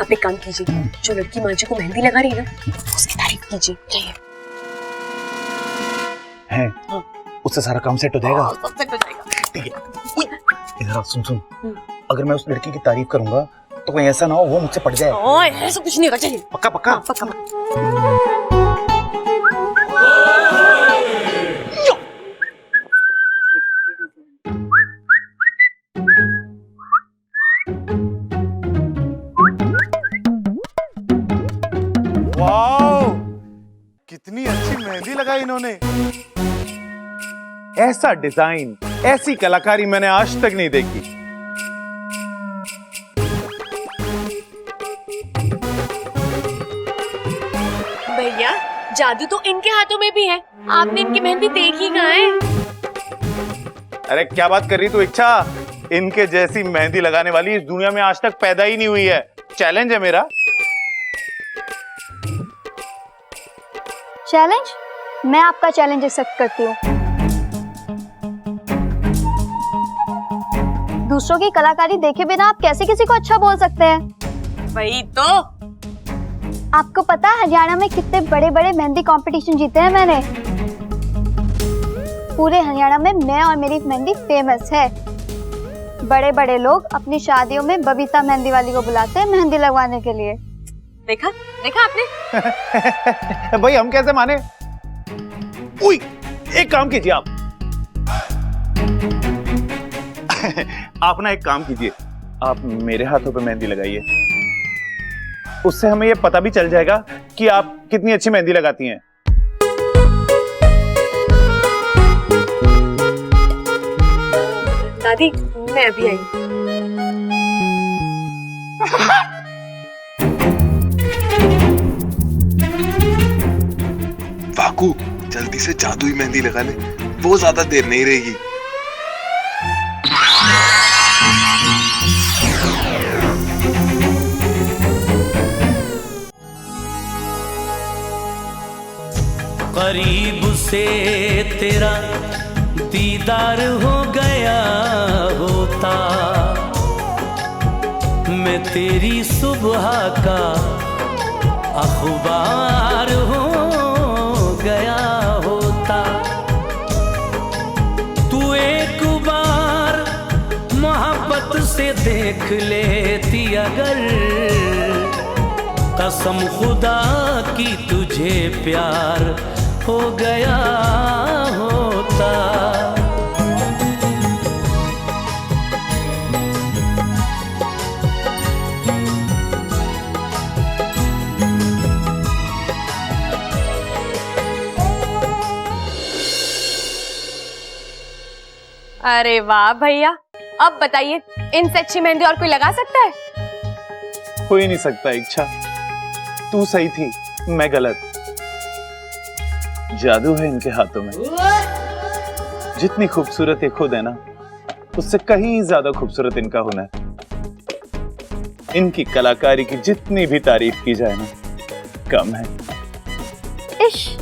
आप एक काम कीजिए, जो लड़की मांझी को मेहंदी लगा रही है ना, उसकी तारीफ कीजिए। चाहिए है? हाँ। उससे सारा काम सेट हो जाएगा। सब सेट हो जाएगा। ठीक है। इधर सुन, अगर मैं उस लड़की की तारीफ करूंगा तो कहीं ऐसा ना हो वो मुझसे पट जाए। ओए, ऐसा कुछ नहीं होगा। चाहिए पक्का पक्का? हाँ, पक्का। वाओ, कितनी अच्छी मेहंदी लगाई इन्होंने। ऐसा डिजाइन, ऐसी कलाकारी मैंने आज तक नहीं देखी। भैया, जादू तो इनके हाथों में भी है। आपने इनकी मेहंदी देखी कहाँ है? अरे क्या बात कर रही तू इच्छा? इनके जैसी मेहंदी लगाने वाली इस दुनिया में आज तक पैदा ही नहीं हुई है। चैलेंज है मेरा। चैलेंज? मैं आपका चैलेंज एक्सेप्ट करती हूँ। दूसरों की कलाकारी देखे बिना आप कैसे किसी को अच्छा बोल सकते हैं? वही तो। आपको पता है हरियाणा में कितने बड़े बड़े मेहंदी कंपटीशन जीते हैं मैंने। पूरे हरियाणा में मैं और मेरी मेहंदी फेमस है। बड़े बड़े लोग अपनी शादियों में बबीता मेहंदी वाली को बुलाते हैं मेहंदी लगवाने के लिए। देखा देखा आपने? भाई हम कैसे माने? उई, एक काम कीजिए आप। आप ना एक काम कीजिए, आप मेरे हाथों पे मेहंदी लगाइए। उससे हमें ये पता भी चल जाएगा कि आप कितनी अच्छी मेहंदी लगाती हैं। दादी, मैं अभी आई। वाकू, जल्दी से जादुई मेहंदी लगा ले, वो ज्यादा देर नहीं रहेगी। करीब से तेरा दीदार हो गया होता, मैं तेरी सुबह का अखबार हो गया होता। तू एक बार मोहब्बत से देख लेती अगर, कसम खुदा की तुझे प्यार हो गया होता। अरे वाह भैया, अब बताइए इनसे अच्छी मेहंदी और कोई लगा सकता है? हो ही नहीं सकता इच्छा। तू सही थी, मैं गलत। जादू है इनके हाथों में। जितनी खूबसूरत ये खुद है ना, उससे कहीं ज्यादा खूबसूरत इनका हुनर। इनकी कलाकारी की जितनी भी तारीफ की जाए ना, कम है। इश।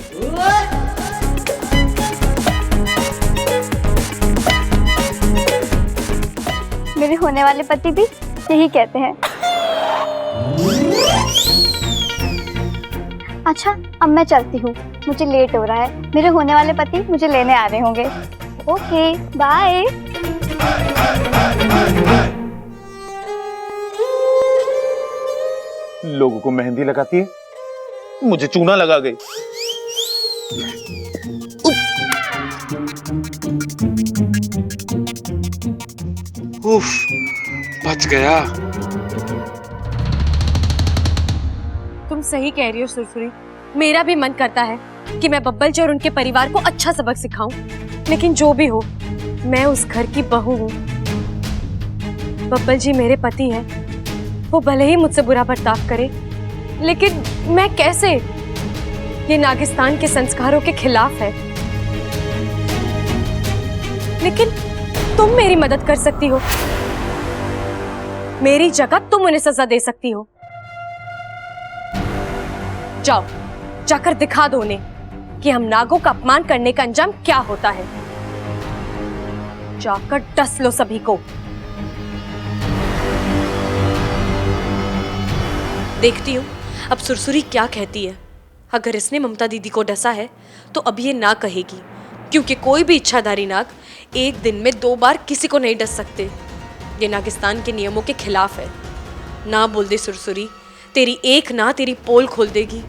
मेरे होने वाले पति भी यही कहते हैं। अच्छा, अब मैं चलती हूँ, मुझे लेट हो रहा है। मेरे होने वाले पति मुझे लेने आ रहे होंगे। Okay, bye. लोगों को मेहंदी लगाती है, मुझे चूना लगा गई। उफ, बच गया। तुम सही कह रही हो सुरसुरी, मेरा भी मन करता है कि मैं बब्बल जी और उनके परिवार को अच्छा सबक सिखाऊं, लेकिन जो भी हो, मैं उस घर की बहू हूँ। बब्बल जी मेरे पति हैं वो भले ही मुझसे बुरा बर्ताव करे, लेकिन मैं कैसे? ये नागिस्तान के संस्कारों के खिलाफ है। लेकिन तुम मेरी मदद कर सकती हो। मेरी जगह तुम उन्हें सजा दे सकती हो। जाओ, जाकर दिखा दो उन्हें कि हम नागों का अपमान करने का अंजाम क्या होता है। जाकर डस लो सभी को। देखती हूँ अब सुरसुरी क्या कहती है। अगर इसने ममता दीदी को डसा है तो अब ये ना कहेगी, क्योंकि कोई भी इच्छाधारी नाग एक दिन में 2 बार किसी को नहीं डस सकते। ये नागिस्तान के नियमों के खिलाफ है। ना बोल दे सुरसुरी, तेरी एक ना तेरी पोल खोल देगी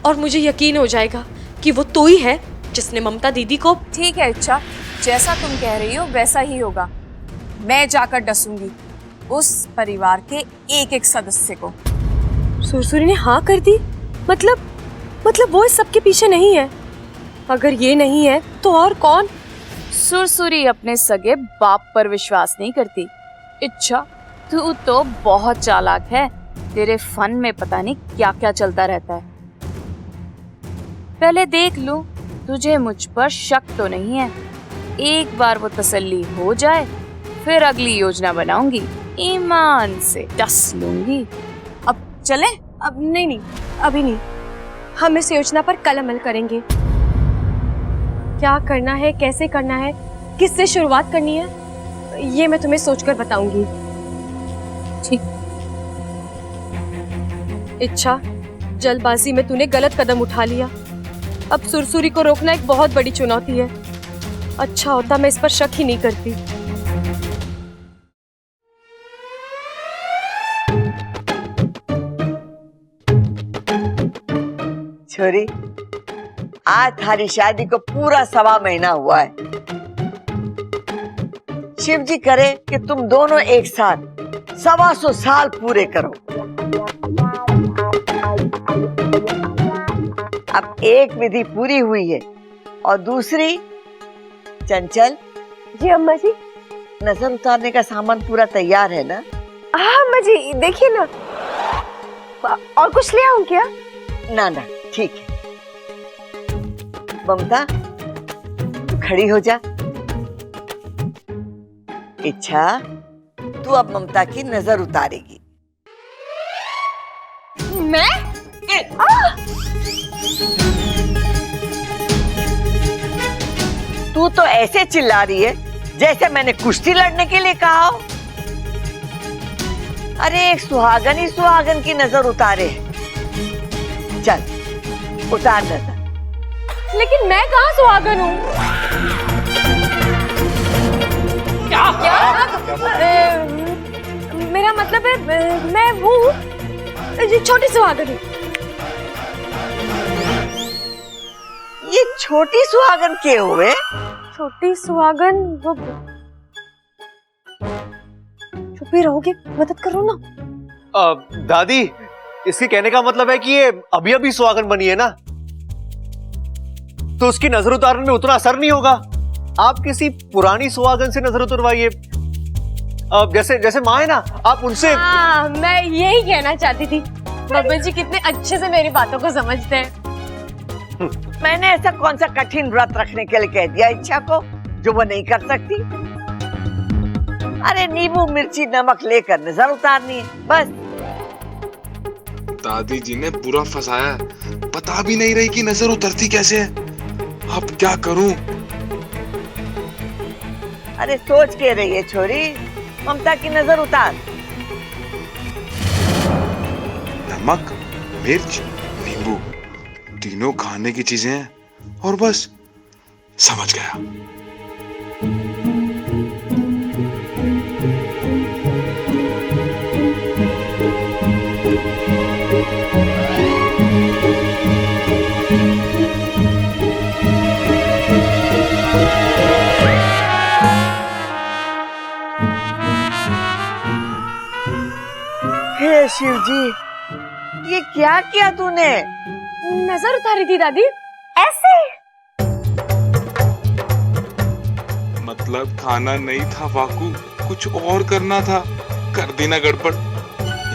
और मुझे यकीन हो जाएगा कि वो तू ही है जिसने ममता दीदी को। ठीक है इच्छा, जैसा तुम कह रही हो वैसा ही होगा। मैं जाकर डसूंगी उस परिवार के एक एक सदस्य को। सुरसुरी ने हाँ कर दी? मतलब वो इस सब के पीछे नहीं है? अगर ये नहीं है तो और कौन? सुरसुरी अपने सगे बाप पर विश्वास नहीं करती। इच्छा, तू तो बहुत चालाक है। तेरे फन में पता नहीं क्या क्या चलता रहता है। पहले देख लूं तुझे मुझ पर शक तो नहीं है। एक बार वो तसल्ली हो जाए फिर अगली योजना बनाऊंगी, ईमान से डस लूंगी। अब चले? अब नहीं, अभी नहीं। हम इस योजना पर कल अमल करेंगे। क्या करना है, कैसे करना है, किससे शुरुआत करनी है, ये मैं तुम्हें सोचकर बताऊंगी। ठीक। इच्छा, जल्दबाजी में तूने गलत कदम उठा लिया। अब सुरसुरी को रोकना एक बहुत बड़ी चुनौती है। अच्छा होता मैं इस पर शक ही नहीं करती। छोरी, आज थारी शादी को पूरा 1.25 महीना हुआ है। शिव जी करे कि तुम दोनों एक साथ 125 साल पूरे करो। अब एक विधि पूरी हुई है और दूसरी। चंचल जी अम्मा जी, नजर उतारने का सामान पूरा तैयार है ना? हाँ अम्मा जी, देखिए ना। और कुछ ले आऊं क्या? ना ना, ठीक है। ममता, खड़ी हो जा। इच्छा, तू अब ममता की नजर उतारेगी। मैं? तू तो ऐसे चिल्ला रही है जैसे मैंने कुश्ती लड़ने के लिए कहा हो। अरे एक सुहागन ही सुहागन की नजर उतारे। चल उतार नजर। लेकिन मैं कहाँ सुहागन हूँ? क्या? मेरा मतलब है मैं हूँ छोटी सुहागन हूँ। ये छोटी सुहागन के हुए? छोटी सुहागन वो। चुप ही रहोगे? मदद करो ना। दादी, इसके कहने का मतलब है कि ये अभी अभी सुहागन बनी है ना, तो उसकी नजर उतारने में उतना असर नहीं होगा। आप किसी पुरानी सुहागन से नजर उतरवाइए। जैसे माँ है ना, आप उनसे। हाँ, मैं यही कहना चाहती थी। बाबा जी कितने अच्छे से मेरी बातों को समझते हैं। मैंने ऐसा कौन सा कठिन व्रत रखने के लिए कह दिया इच्छा को जो वो नहीं कर सकती? अरे नींबू मिर्ची नमक लेकर नजर उतारनी है बस। दादी जी ने पूरा फंसाया है, बता भी नहीं रही कि नजर उतरती कैसे है। अब क्या करूं? अरे सोच के रही है छोरी, ममता की नजर उतार। नमक, मिर्च, नींबू, तीनों खाने की चीजें हैं और बस समझ गया। हे शिव जी, ये क्या किया तूने? नजर उतारी थी दादी, ऐसे। मतलब खाना नहीं था वाकू, कुछ और करना था। कर दी ना गड़बड़।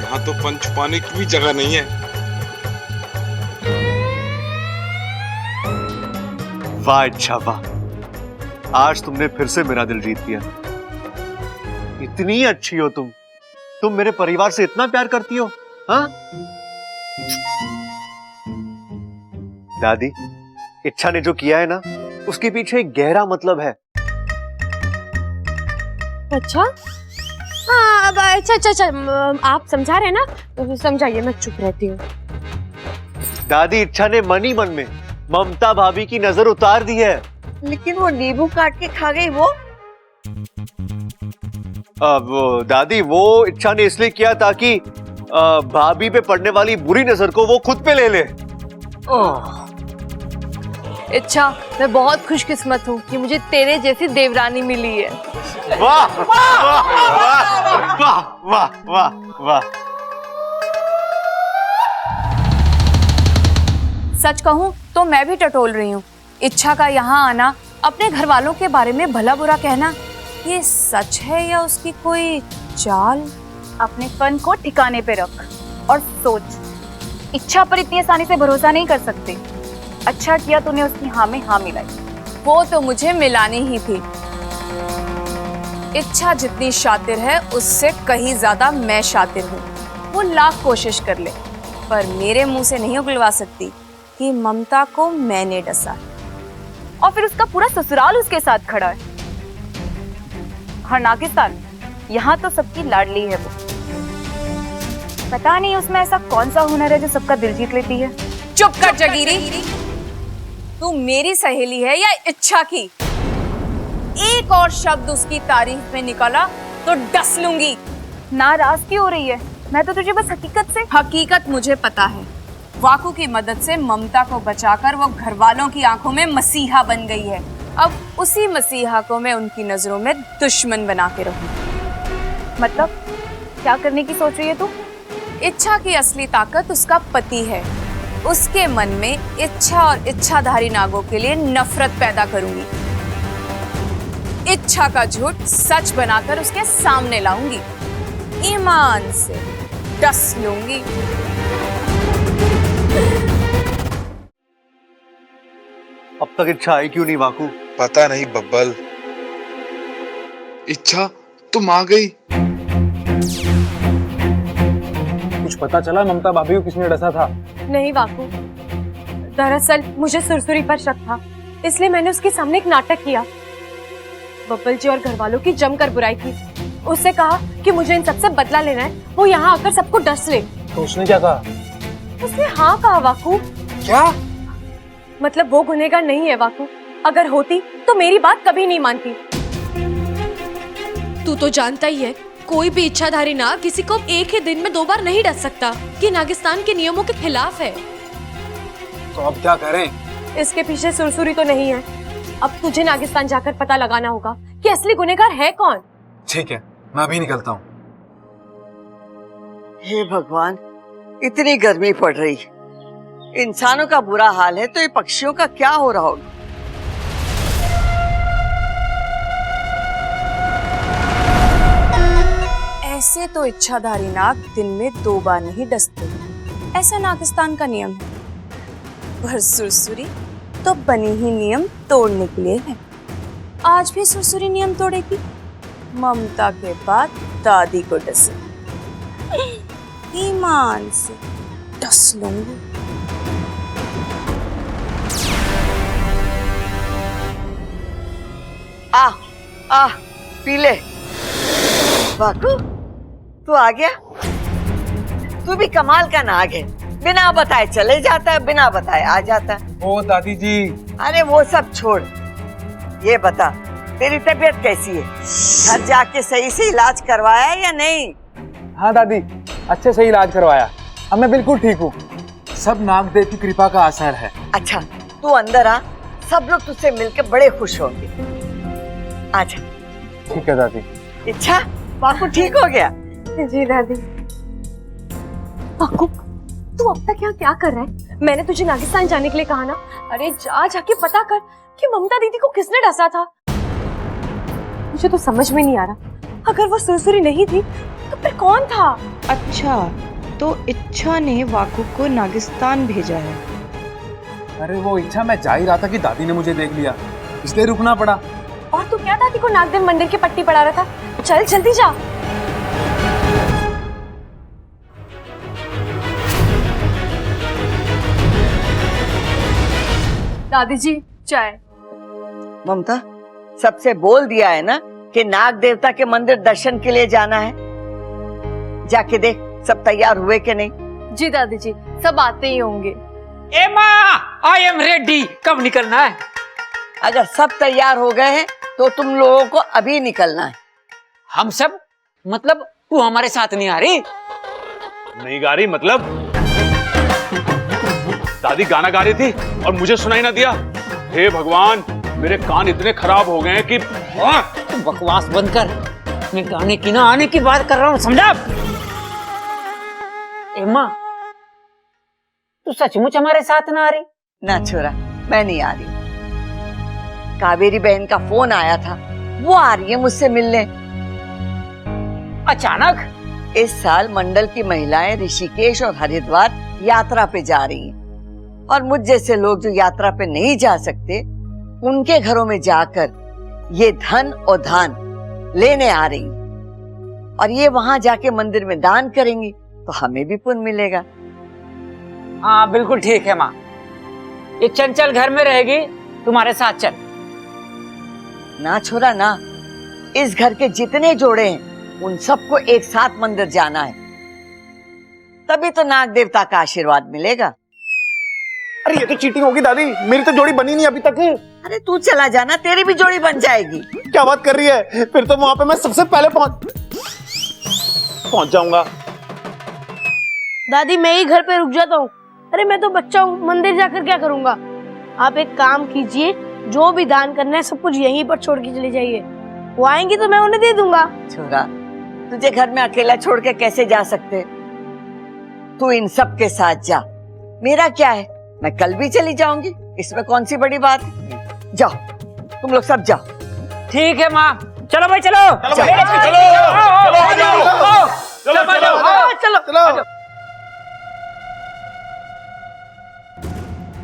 यहाँ तो फन छुपाने की भी जगह नहीं है। वाह अच्छा वाह, आज तुमने फिर से मेरा दिल जीत लिया। इतनी अच्छी हो तुम मेरे परिवार से इतना प्यार करती हो। हाँ दादी, इच्छा ने जो किया है ना, उसके पीछे एक गहरा मतलब है। अच्छा हाँ, अब अच्छा आप समझा रहे हैं ना, तो समझाइए, मैं चुप रहती हूँ। दादी, इच्छा ने मन ही मन में ममता भाभी की नजर उतार दी है। लेकिन वो नींबू काट के खा गई वो। अब दादी, वो इच्छा ने इसलिए किया ताकि भाभी पे पड़ने वाली बुरी नजर को वो खुद पे ले ले। इच्छा, मैं बहुत खुशकिस्मत हूँ कि मुझे तेरे जैसी देवरानी मिली है। वाह वाह वाह वाह वाह वाह। सच कहूँ तो मैं भी टटोल रही हूँ। इच्छा का यहाँ आना, अपने घर वालों के बारे में भला बुरा कहना, ये सच है या उसकी कोई चाल? अपने फन को ठिकाने पे रख और सोच। इच्छा पर इतनी आसानी से भरोसा नहीं कर सकते। अच्छा किया तूने उसकी हाँ में हाँ मिलाई। वो तो मुझे मिलानी ही थी। इच्छा जितनी शातिर है उससे कहीं ज्यादा मैं शातिर हूँ। वो लाख कोशिश कर ले, पर मेरे मुंह से नहीं उगलवा सकती कि ममता को मैंने डसा। और फिर उसका पूरा ससुराल उसके साथ खड़ा है। हर नागिस्तान, यहाँ तो सबकी लाडली है वो। पता नहीं उसमें ऐसा कौन सा हुनर है जो सबका दिल जीत लेती है। चुप कर जगीरी, तू मेरी सहेली है या इच्छा की? एक और शब्द उसकी तारीफ में निकला तो डस लूंगी। नाराज क्यों हो रही है? मैं तो तुझे बस हकीकत मुझे पता है। वाकू की मदद से ममता को बचाकर वो घर वालों की आंखों में मसीहा बन गई है। अब उसी मसीहा को मैं उनकी नजरों में दुश्मन बना के रहूं। मतलब क्या करने की सोच रही है तू? इच्छा की असली ताकत उसका पति है। उसके मन में इच्छा और इच्छाधारी नागों के लिए नफरत पैदा करूंगी। इच्छा का झूठ सच बनाकर उसके सामने लाऊंगी। ईमान से डस लूंगी। अब तक इच्छा आई क्यों नहीं वाकू? पता नहीं बब्बल। इच्छा तुम आ गई। कुछ पता चला ममता भाभी को किसने डसा था? नहीं वाकू, दरअसल मुझे सुरसुरी पर शक था, इसलिए मैंने उसके सामने एक नाटक किया। बब्बल जी और घर वालों की जमकर बुराई की। उससे कहा कि मुझे इन सबसे बदला लेना है, वो यहाँ आकर सबको डस ले। तो उसने क्या कहा? उसने हाँ कहा वाकू। क्या? मतलब वो गुनहगार नहीं है वाकू। अगर होती तो मेरी बात कभी नहीं मानती। तू तो जानता ही है, कोई भी इच्छाधारी नाग किसी को एक ही दिन में 2 बार नहीं डस सकता, कि नागिस्तान के नियमों के खिलाफ है। तो अब क्या करें? इसके पीछे सुरसुरी तो नहीं है। अब तुझे नागिस्तान जाकर पता लगाना होगा कि असली गुनहगार है कौन। ठीक है, मैं अभी निकलता हूँ। हे भगवान, इतनी गर्मी पड़ रही, इंसानों का बुरा हाल है तो ये पक्षियों का क्या हो रहा होगा। ऐसे तो इच्छाधारी नाग दिन में 2 बार नहीं डसते, ऐसा नागिस्तान का नियम है। पर सुरसुरी तो बनी ही नियम तोड़ने के लिए है। आज भी सुरसुरी नियम तोड़ेगी। ममता के बाद दादी को डसे, ईमान से डस लूंगी। आ पी ले। वाकू, तू आ गया? तू भी कमाल का नाग है, बिना बताए चले जाता है, बिना बताए आ जाता है। ओ दादी जी। अरे वो सब छोड़, ये बता तेरी तबीयत कैसी है? घर जाके सही से इलाज करवाया या नहीं? हाँ दादी, अच्छे से इलाज करवाया। अब मैं बिल्कुल ठीक हूँ। सब नागदेव की कृपा का असर है। अच्छा, तू अंदर आ, सब लोग तुझसे मिलकर बड़े खुश होंगे। आजा। ठीक है दादी। इच्छा, वाकू ठीक हो गया? जी दादी। वाकू, तू अब तक यहाँ क्या कर रहा है? मैंने तुझे नागिस्तान जाने के लिए कहा ना। अरे जाके पता कर कि ममता दीदी को किसने डसा था। मुझे तो समझ में नहीं आ रहा, अगर वो सुरसुरी नहीं थी तो फिर कौन था? अच्छा, तो इच्छा ने वाकु को नागिस्तान भेजा है। अरे वो इच्छा, मैं जा ही रहा था कि दादी ने मुझे देख लिया, इसलिए रुकना पड़ा। और तू क्या दादी को नागदेव मंदिर की पट्टी पढ़ा रहा था? चल जल्दी जा। दादी जी चाय। ममता, सबसे बोल दिया है ना कि नाग देवता के मंदिर दर्शन के लिए जाना है। जाके देख सब तैयार हुए कि नहीं। जी दादी जी, सब आते ही होंगे। ए माँ, आई एम रेडी। कब निकलना है? अगर सब तैयार हो गए हैं तो तुम लोगों को अभी निकलना है। हम सब? मतलब तू हमारे साथ नहीं आ रही? नहीं गा रही मतलब? दादी गाना गा रही थी और मुझे सुनाई ना दिया। हे भगवान, मेरे कान इतने खराब हो गए हैं कि तू बकवास बंद कर। मैं गाने की ना आने की बात कर रहा हूँ, समझा? ए माँ, तू सचमुच हमारे साथ ना आ रही? ना छोरा, मैं नहीं आ रही। कावेरी बहन का फोन आया था, वो आ रही है मुझसे मिलने। अचानक? इस साल मंडल की महिलाएं ऋषिकेश और हरिद्वार यात्रा पे जा रही हैं और मुझ जैसे लोग जो यात्रा पे नहीं जा सकते, उनके घरों में जाकर ये धन और दान लेने आ रही हैं। और ये वहां जाके मंदिर में दान करेंगी तो हमें भी पुण्य मिलेगा। हाँ बिल्कुल ठीक है माँ। ये चंचल घर में रहेगी, तुम्हारे साथ चल। ना छोरा ना, इस घर के जितने जोड़े हैं उन सबको एक साथ मंदिर जाना है, तभी तो नाग देवता का आशीर्वाद मिलेगा। अरे ये तो चीटिंग होगी दादी, मेरी तो जोड़ी बनी नहीं अभी तक। अरे तू चला जाना, तेरी भी जोड़ी बन जाएगी। क्या बात कर रही है? फिर तो वहां पे मैं सबसे पहले पहुंच जाऊंगा। दादी मैं ही घर पे रुक जाता हूँ। अरे मैं तो बच्चा हूँ, मंदिर जाकर क्या करूँगा? आप एक काम कीजिए, जो भी दान करना है सब कुछ यहीं पर छोड़ के चले जाइए, वो आएंगी तो मैं उन्हें दे दूंगा। छोरा, तुझे घर में अकेला छोड़ के कैसे जा सकते? तू इन सब के साथ जा, मेरा क्या है, मैं कल भी चली जाऊंगी, इसमें कौन सी बड़ी बात है। जाओ तुम लोग सब जाओ। ठीक है माँ, चलो भाई चलो। चलो।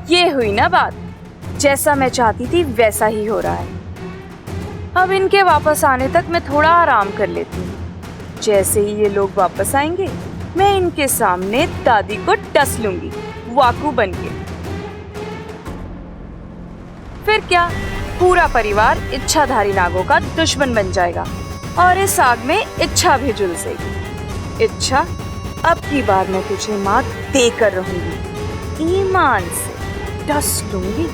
ये हुई ना बात, जैसा मैं चाहती थी वैसा ही हो रहा है। अब इनके वापस आने तक मैं थोड़ा आराम कर लेती हूँ। जैसे ही ये लोग वापस आएंगे, मैं इनके सामने दादी को डस लूंगी, वाकू बनके। फिर क्या, पूरा परिवार इच्छाधारी नागों का दुश्मन बन जाएगा और इस आग में इच्छा भी झुलसेगी। इच्छा, अब की बार मैं तुझे मात देकर रहूंगी, ईमान से डस लूंगी।